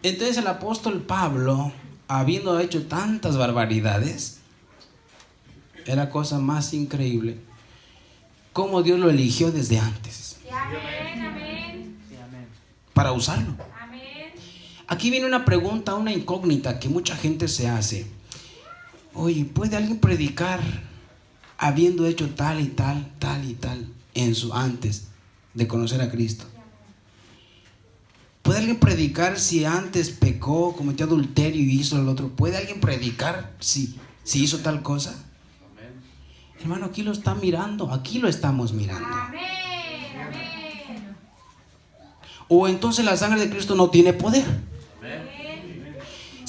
Entonces el apóstol Pablo, habiendo hecho tantas barbaridades, era cosa más increíble cómo Dios lo eligió desde antes Sí, amén, amén. Sí, amén. para usarlo. Amén. Aquí viene una pregunta, una incógnita que mucha gente se hace. Oye, ¿puede alguien predicar habiendo hecho tal y tal antes de conocer a Cristo? ¿Puede alguien predicar si antes pecó, cometió adulterio y hizo el otro? ¿Puede alguien predicar si hizo tal cosa? Amén. Hermano, aquí lo está mirando, aquí lo estamos mirando. Amén, amén. O entonces la sangre de Cristo no tiene poder.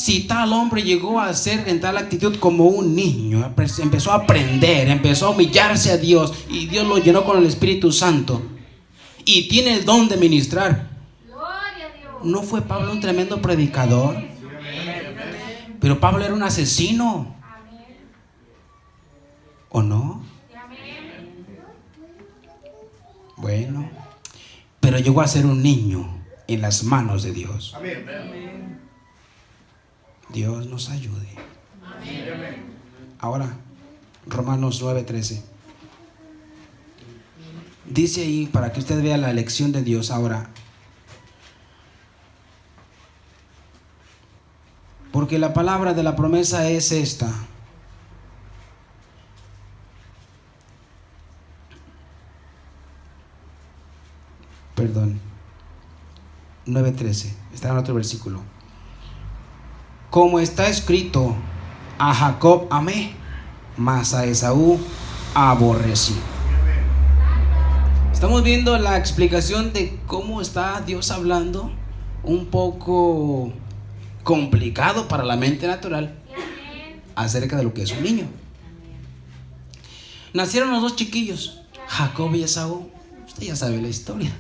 Si tal hombre llegó a ser en tal actitud como un niño, empezó a aprender, empezó a humillarse a Dios y Dios lo llenó con el Espíritu Santo y tiene el don de ministrar. Gloria a Dios. ¿No fue Pablo un tremendo predicador? Pero Pablo era un asesino, Amén. ¿o no? Amén. Bueno, pero llegó a ser un niño en las manos de Dios. Dios nos ayude. Ahora, Romanos 9:13. Dice ahí, para que usted vea la elección de Dios ahora. Porque la palabra de la promesa es esta. Perdón. 9:13. Está en otro versículo. Como está escrito, a Jacob amé, mas a Esaú aborrecí. Estamos viendo la explicación de cómo está Dios hablando, un poco complicado para la mente natural, acerca de lo que es un niño. Nacieron los dos chiquillos, Jacob y Esaú. Usted ya sabe la historia.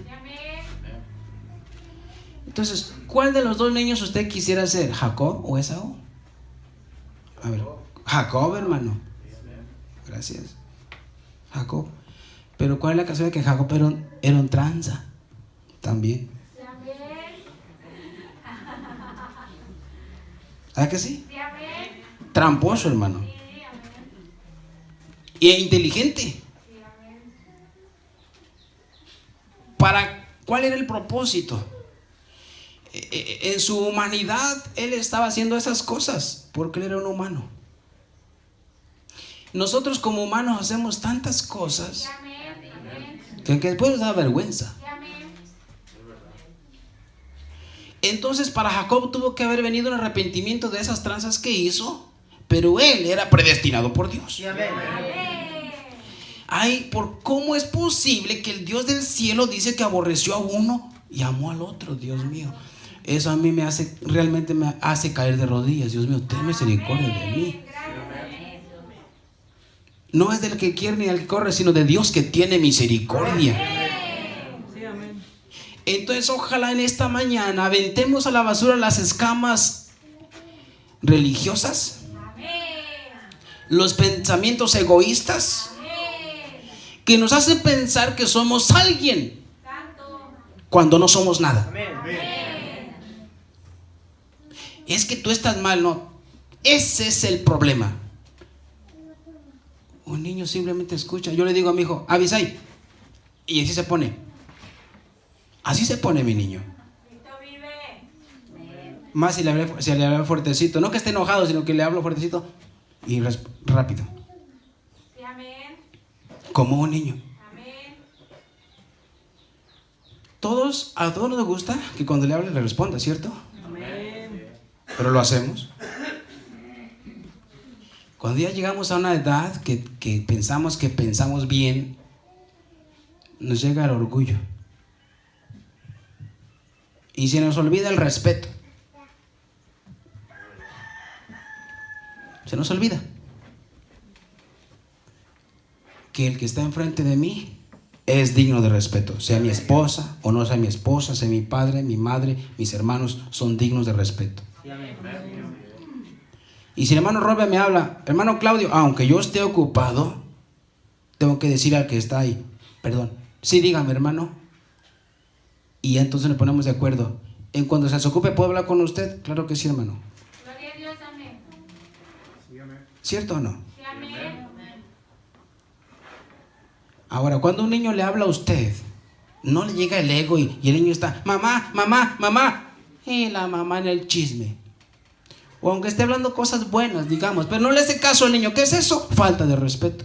Entonces, ¿cuál de los dos niños usted quisiera ser, Jacob o Esaú? A ver, Jacob, hermano. Gracias. Jacob. Pero ¿cuál es la casualidad? Que Jacob era un tranza también. ¿Sabes que sí? Tramposo, hermano. Y inteligente. ¿Cuál era el propósito? En su humanidad él estaba haciendo esas cosas porque él era un humano. Nosotros como humanos hacemos tantas cosas que después nos da vergüenza. Entonces para Jacob tuvo que haber venido un arrepentimiento de esas tranzas que hizo, pero él era predestinado por Dios. Ay, ¿cómo es posible que el Dios del cielo dice que aborreció a uno y amó al otro? Dios mío, eso a mí realmente me hace caer de rodillas. Dios mío, ten misericordia de mí. No es del que quiere ni del que corre, sino de Dios que tiene misericordia. Entonces ojalá en esta mañana aventemos a la basura las escamas religiosas, los pensamientos egoístas que nos hacen pensar que somos alguien cuando no somos nada. Es que tú estás mal, no. Ese es el problema. Un niño simplemente escucha. Yo le digo a mi hijo, Abisai, y así se pone. Así se pone mi niño. Más si le hablo fuertecito. No que esté enojado, sino que le hablo fuertecito y rápido. Como un niño. A todos nos gusta que cuando le hable le responda, ¿cierto? Pero lo hacemos. Cuando ya llegamos a una edad que pensamos bien, nos llega el orgullo. Y se nos olvida el respeto. Se nos olvida que el que está enfrente de mí es digno de respeto. Sea mi esposa o no sea mi esposa, sea mi padre, mi madre, mis hermanos, son dignos de respeto. Y si el hermano Robert me habla, hermano Claudio, aunque yo esté ocupado, tengo que decir al que está ahí, perdón, sí, dígame, hermano. Y entonces nos ponemos de acuerdo. En cuanto se desocupe, ¿puedo hablar con usted? Claro que sí, hermano. Gloria a Dios, amén. ¿Cierto o no? Sí, amén. Ahora, cuando un niño le habla a usted, no le llega el ego y el niño está, mamá, mamá, mamá. Y la mamá en el chisme. O aunque esté hablando cosas buenas, digamos, pero no le hace caso al niño. ¿Qué es eso? Falta de respeto.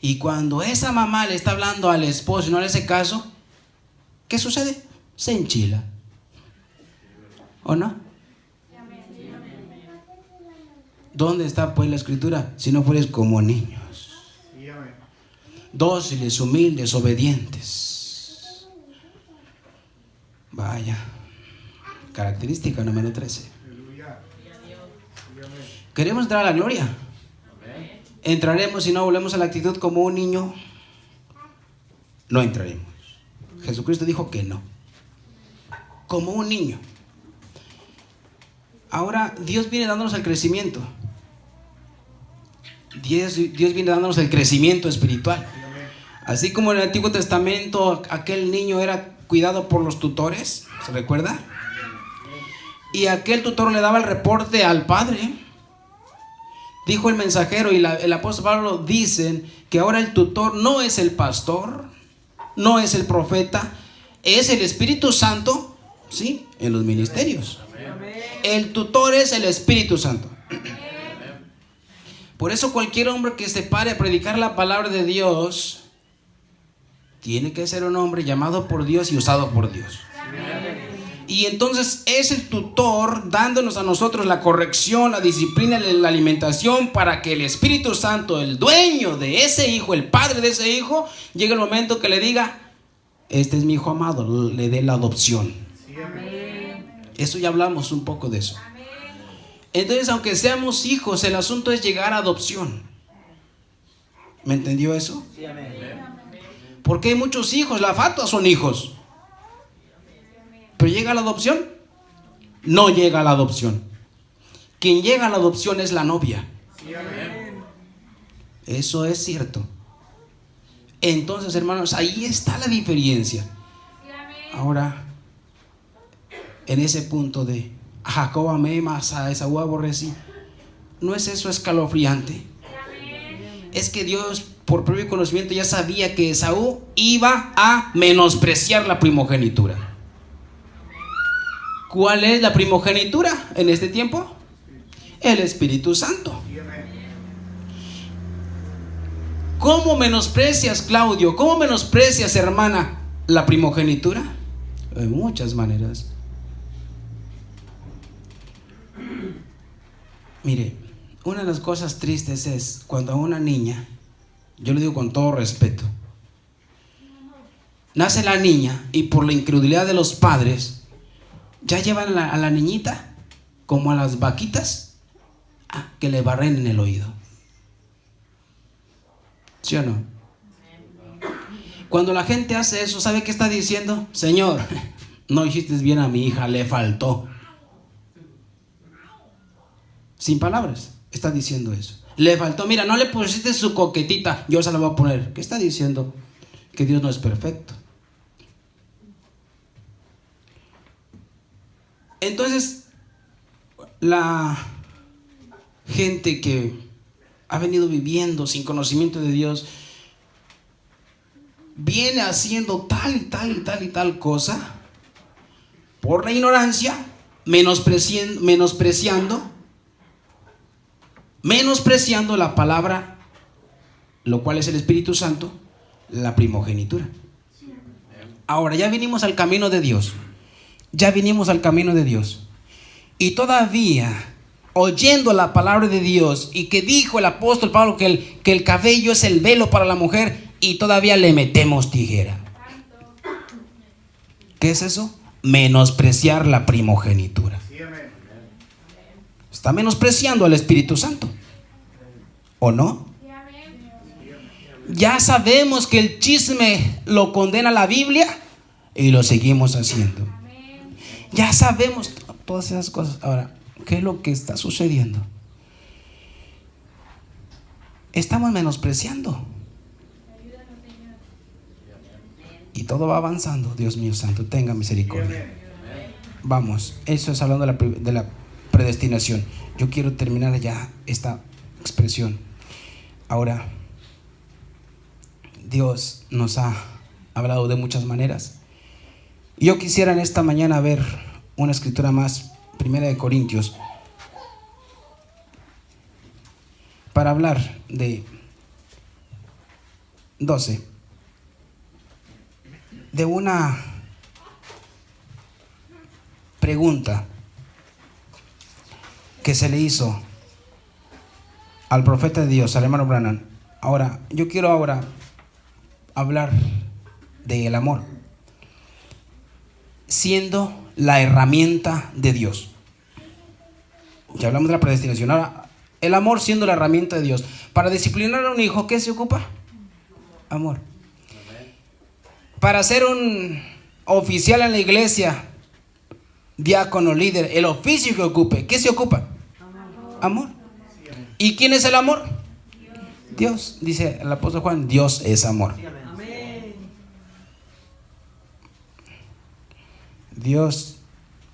Y cuando esa mamá le está hablando al esposo y no le hace caso, ¿qué sucede? Se enchila. ¿O no? ¿Dónde está pues la escritura? Si no fueres como niños, dóciles, humildes, obedientes. Vaya, Característica número 13. Aleluya. ¿Queremos entrar a la gloria? ¿Entraremos si no volvemos a la actitud como un niño? No entraremos. Jesucristo dijo que no. Como un niño. Ahora Dios viene dándonos el crecimiento. Dios viene dándonos el crecimiento espiritual. Así como en el Antiguo Testamento aquel niño era cuidado por los tutores, ¿se recuerda? Y aquel tutor le daba el reporte al padre. Dijo el mensajero y el apóstol Pablo dicen que ahora el tutor no es el pastor, no es el profeta, es el Espíritu Santo, ¿sí? En los ministerios. El tutor es el Espíritu Santo. Por eso cualquier hombre que se pare a predicar la palabra de Dios tiene que ser un hombre llamado por Dios y usado por Dios. Y entonces es el tutor dándonos a nosotros la corrección, la disciplina, la alimentación para que el Espíritu Santo, el dueño de ese hijo, el padre de ese hijo, llegue el momento que le diga: este es mi hijo amado, le dé la adopción. Eso ya hablamos un poco de eso. Entonces, aunque seamos hijos, el asunto es llegar a adopción. ¿Me entendió eso? Sí, amén. Porque hay muchos hijos, la fatua son hijos. Pero llega a la adopción, no llega a la adopción. Quien llega a la adopción es la novia. Sí, amén. Eso es cierto. Entonces, hermanos, ahí está la diferencia. Ahora, en ese punto de a Jacob amé, mas a Esaú aborrecí, ¿no es eso escalofriante? Es que Dios, por propio conocimiento, ya sabía que Esaú iba a menospreciar la primogenitura. ¿Cuál es la primogenitura en este tiempo? El Espíritu Santo. ¿Cómo menosprecias, Claudio? ¿Cómo menosprecias, hermana, la primogenitura? De muchas maneras. Mire, una de las cosas tristes es cuando a una niña, yo le digo con todo respeto, nace la niña y por la incredulidad de los padres ya llevan a la niñita como a las vaquitas que le barren en el oído. ¿Sí o no? Cuando la gente hace eso, ¿sabe qué está diciendo? Señor, no hiciste bien a mi hija, le faltó. Sin palabras, está diciendo eso. Le faltó, mira, no le pusiste su coquetita, yo se la voy a poner. ¿Qué está diciendo? Que Dios no es perfecto. Entonces, la gente que ha venido viviendo sin conocimiento de Dios viene haciendo tal y tal y tal y tal cosa por la ignorancia, menospreciando la palabra, lo cual es el Espíritu Santo, la primogenitura. Ahora ya vinimos al camino de Dios. Ya vinimos al camino de Dios. Y todavía, oyendo la palabra de Dios, y que dijo el apóstol Pablo que el cabello es el velo para la mujer, y todavía le metemos tijera. ¿Qué es eso? Menospreciar la primogenitura. Está menospreciando al Espíritu Santo, ¿o no? Ya sabemos que el chisme lo condena la Biblia y lo seguimos haciendo. Ya sabemos todas esas cosas. Ahora, ¿qué es lo que está sucediendo? Estamos menospreciando. Y todo va avanzando. Dios mío santo, tenga misericordia. Vamos, eso es hablando de la predestinación. Yo quiero terminar ya esta expresión. Ahora, Dios nos ha hablado de muchas maneras. Yo quisiera en esta mañana ver una escritura más, 1 Corintios, para hablar de 12, de una pregunta que se le hizo al profeta de Dios, al hermano Branham. Ahora, yo quiero hablar del amor, siendo la herramienta de Dios. Ya hablamos de la predestinación. Ahora, el amor siendo la herramienta de Dios. Para disciplinar a un hijo, ¿qué se ocupa? Amor. Para ser un oficial en la iglesia, diácono, líder, el oficio que ocupe, ¿qué se ocupa? Amor. ¿Y quién es el amor? Dios. Dice el apóstol Juan, Dios es amor. Dios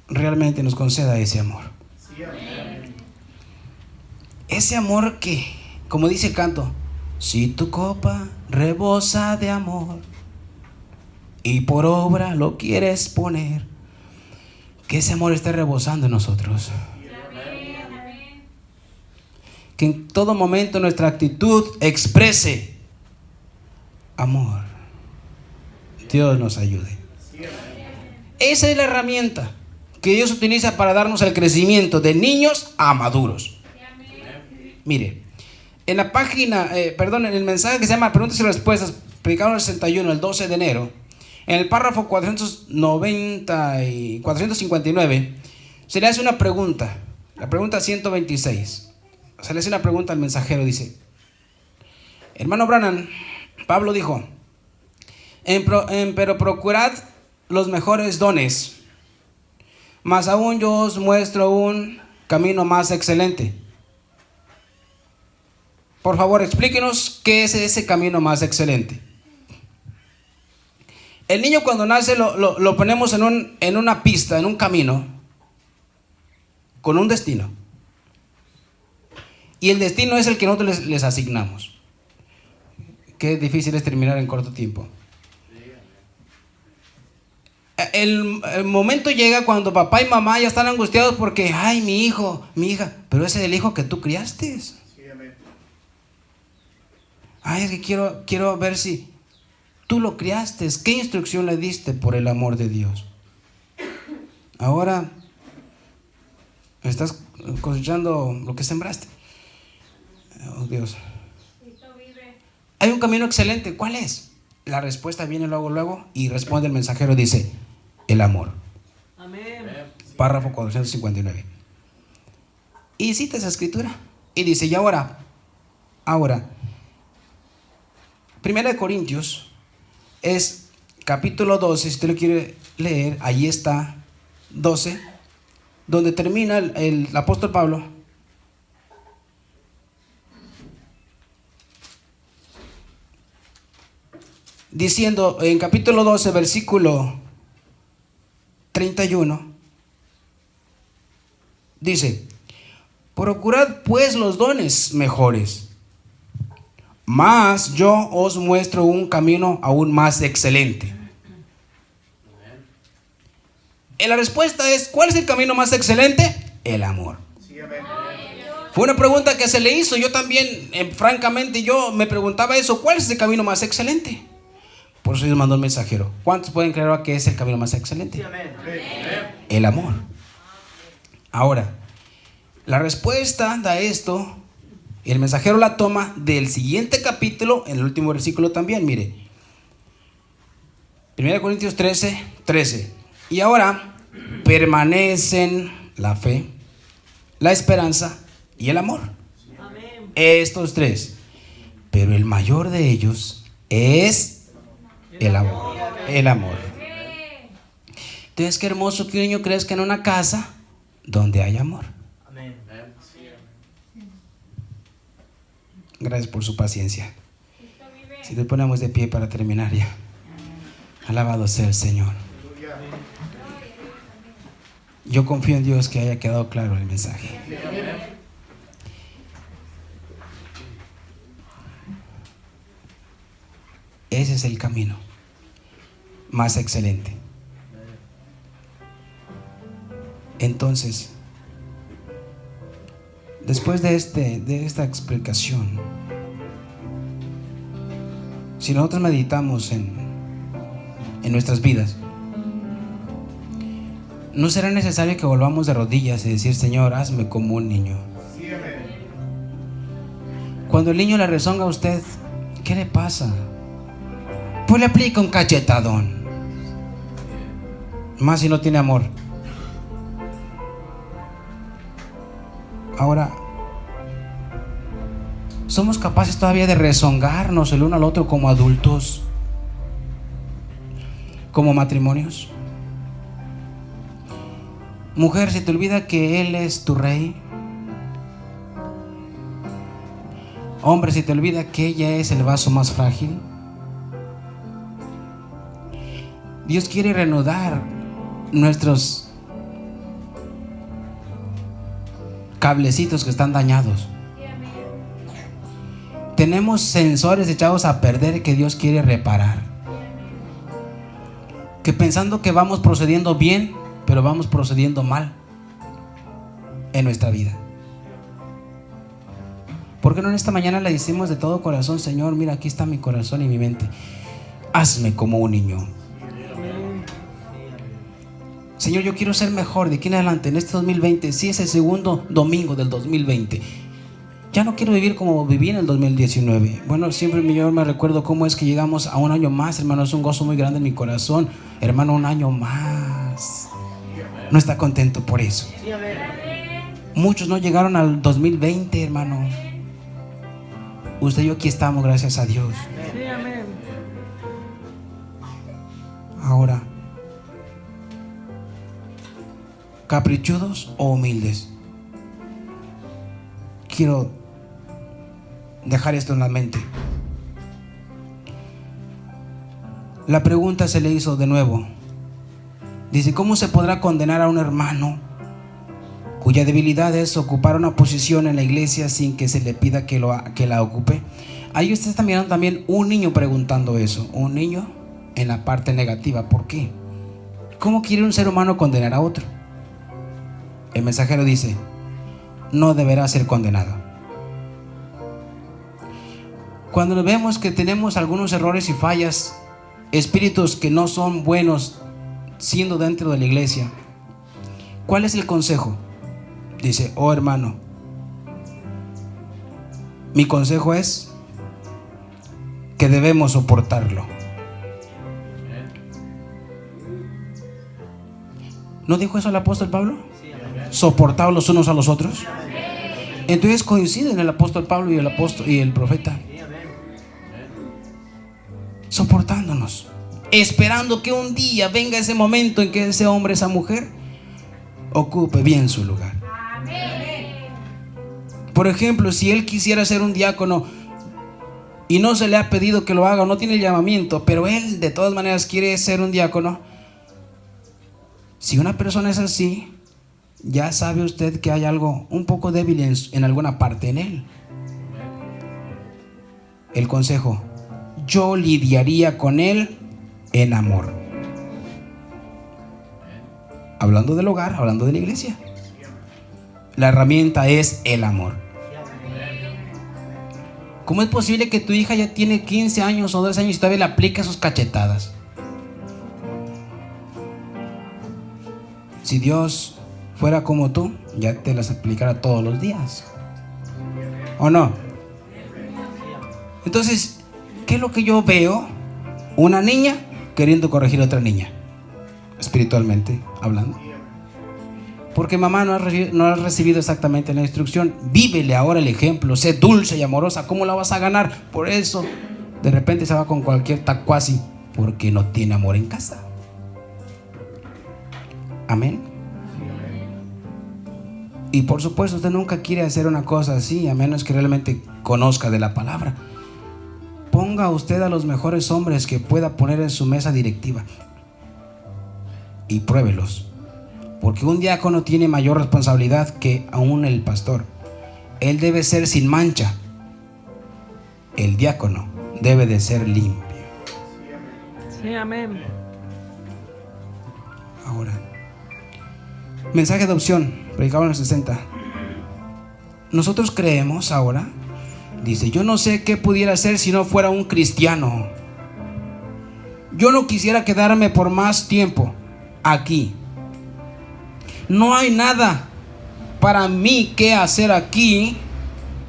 realmente nos conceda ese amor. Ese amor que, como dice el canto, si tu copa rebosa de amor y por obra lo quieres poner, que ese amor esté rebosando en nosotros. Que en todo momento nuestra actitud exprese amor. Dios nos ayude. Esa es la herramienta que Dios utiliza para darnos el crecimiento de niños a maduros. Mire, en la página, en el mensaje que se llama Preguntas y Respuestas, predicado en el 61, el 12 de enero, en el párrafo 490 y 459, se le hace una pregunta, la pregunta 126. Se le hace una pregunta al mensajero, dice: hermano Branham, Pablo dijo, pero procurad los mejores dones, mas aún yo os muestro un camino más excelente. Por favor, explíquenos qué es ese camino más excelente. El niño cuando nace lo ponemos en una pista, en un camino, con un destino. Y el destino es el que nosotros les asignamos. Qué difícil es terminar en corto tiempo. El momento llega cuando papá y mamá ya están angustiados porque, ay, mi hijo, mi hija, pero ese es el hijo que tú criaste. Ay, es que quiero ver si tú lo criaste. ¿Qué instrucción le diste por el amor de Dios? Ahora estás cosechando lo que sembraste. Oh, Dios. Hay un camino excelente. ¿Cuál es? La respuesta viene luego y responde el mensajero, dice, el amor. Amén. Párrafo 459. Y cita esa escritura. Y dice, y ahora, 1 Corintios es capítulo 12, si usted lo quiere leer, ahí está, 12, donde termina el apóstol Pablo. Diciendo en capítulo 12, versículo 31, dice, procurad pues los dones mejores, mas yo os muestro un camino aún más excelente. Y la respuesta es, ¿cuál es el camino más excelente? El amor. Fue una pregunta que se le hizo. Yo también, francamente, yo me preguntaba eso. ¿Cuál es el camino más excelente? Por eso Dios mandó el mensajero. ¿Cuántos pueden creer ahora que es el camino más excelente? El amor. Ahora, la respuesta da esto. El mensajero la toma del siguiente capítulo, en el último versículo también, mire. 1 Corintios 13. Y ahora permanecen la fe, la esperanza y el amor. Amén. Estos tres. Pero el mayor de ellos es el amor. El amor. Entonces, qué hermoso que un niño crezca en una casa donde hay amor. Amén. Gracias por su paciencia. Si te ponemos de pie para terminar ya. Alabado sea el Señor. Yo confío en Dios que haya quedado claro el mensaje. Ese es el camino más excelente. Entonces, después de esta explicación, si nosotros meditamos en nuestras vidas, no será necesario que volvamos de rodillas y decir, Señor, hazme como un niño. Cuando el niño le rezonga a usted, ¿qué le pasa? Pues le aplica un cachetadón. Más si no tiene amor. Ahora, ¿somos capaces todavía de rezongarnos el uno al otro como adultos? ¿Como matrimonios? Mujer, ¿se te olvida que Él es tu rey? Hombre, ¿se te olvida que ella es el vaso más frágil? Dios quiere reanudar nuestros cablecitos que están dañados. Tenemos sensores echados a perder que Dios quiere reparar. Que pensando que vamos procediendo bien, pero vamos procediendo mal en nuestra vida. ¿Por qué no en esta mañana le decimos de todo corazón: Señor, mira, aquí está mi corazón y mi mente, hazme como un niño? Señor, yo quiero ser mejor de aquí en adelante en este 2020. Si es el segundo domingo del 2020, ya no quiero vivir como viví en el 2019. Bueno, siempre yo me recuerdo cómo es que llegamos a un año más, hermano. Es un gozo muy grande en mi corazón, hermano. Un año más. No está contento por eso. Muchos no llegaron al 2020, hermano. Usted y yo aquí estamos, gracias a Dios. Sí, amén. Ahora, ¿caprichudos o humildes? Quiero dejar esto en la mente. La pregunta se le hizo de nuevo. Dice: ¿cómo se podrá condenar a un hermano cuya debilidad es ocupar una posición en la iglesia sin que se le pida que la ocupe? Ahí usted está mirando también un niño preguntando eso. Un niño en la parte negativa. ¿Por qué? ¿Cómo quiere un ser humano condenar a otro? El mensajero dice: no deberá ser condenado. Cuando vemos que tenemos algunos errores y fallas, espíritus que no son buenos siendo dentro de la iglesia, ¿cuál es el consejo? Dice: oh hermano, mi consejo es que debemos soportarlo. ¿No dijo eso el apóstol Pablo? Soportaos los unos a los otros. Entonces coinciden el apóstol Pablo y el profeta, soportándonos, esperando que un día venga ese momento en que ese hombre, esa mujer, ocupe bien su lugar. Por ejemplo, si él quisiera ser un diácono y no se le ha pedido que lo haga, no tiene el llamamiento, pero él de todas maneras quiere ser un diácono. Si una persona es así, ya sabe usted que hay algo un poco débil en alguna parte en él. El consejo: yo lidiaría con él en amor. Hablando del hogar, hablando de la iglesia, la herramienta es el amor. ¿Cómo es posible que tu hija ya tiene 15 años o 12 años y todavía le aplica sus cachetadas? Si Dios fuera como tú, ya te las aplicara todos los días, ¿o no? Entonces, ¿qué es lo que yo veo? Una niña queriendo corregir a otra niña, espiritualmente hablando. Porque mamá no ha recibido exactamente la instrucción. Vívele ahora el ejemplo, sé dulce y amorosa. ¿Cómo la vas a ganar? Por eso de repente se va con cualquier tacuasi, porque no tiene amor en casa. Amén. Y por supuesto usted nunca quiere hacer una cosa así, a menos que realmente conozca de la palabra. Ponga usted a los mejores hombres que pueda poner en su mesa directiva y pruébelos, porque un diácono tiene mayor responsabilidad que aún el pastor. Él debe ser sin mancha. El diácono debe de ser limpio. Sí, amén. Ahora, mensaje de opción, predicado en los 60. Nosotros creemos ahora, dice: yo no sé qué pudiera hacer si no fuera un cristiano. Yo no quisiera quedarme por más tiempo aquí. No hay nada para mí que hacer aquí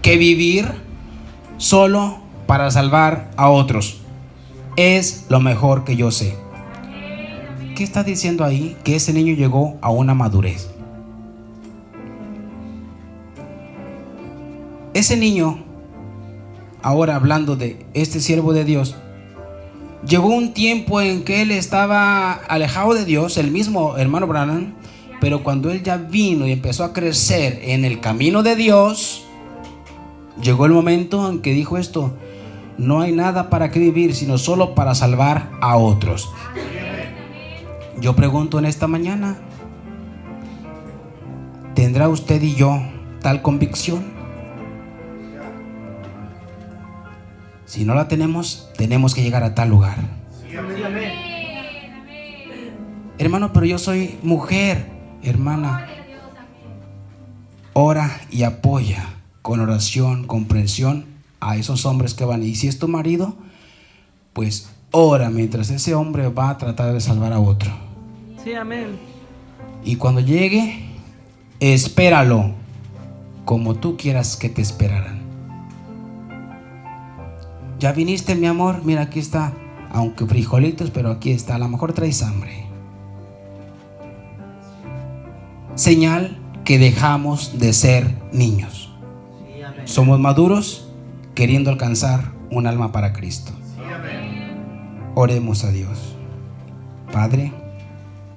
que vivir solo para salvar a otros. Es lo mejor que yo sé. ¿Qué está diciendo ahí? Que ese niño llegó a una madurez. ese niño, ahora hablando de este siervo de Dios, llegó un tiempo en que él estaba alejado de Dios, el mismo hermano Branham, pero cuando él ya vino y empezó a crecer en el camino de Dios, llegó el momento en que dijo esto: no hay nada para qué vivir, sino solo para salvar a otros. Yo pregunto en esta mañana, ¿tendrá usted y yo tal convicción? Si no la tenemos, tenemos que llegar a tal lugar. Hermano, pero yo soy mujer. Hermana, ora y apoya con oración, comprensión a esos hombres que van. Y si es tu marido, pues ora mientras ese hombre va a tratar de salvar a otro. Sí, amén. Y cuando llegue, espéralo como tú quieras que te esperaran. Ya viniste, mi amor, mira, aquí está, aunque frijolitos, pero aquí está, a lo mejor traes hambre. Señal que dejamos de ser niños. Somos maduros queriendo alcanzar un alma para Cristo. Oremos a Dios. Padre,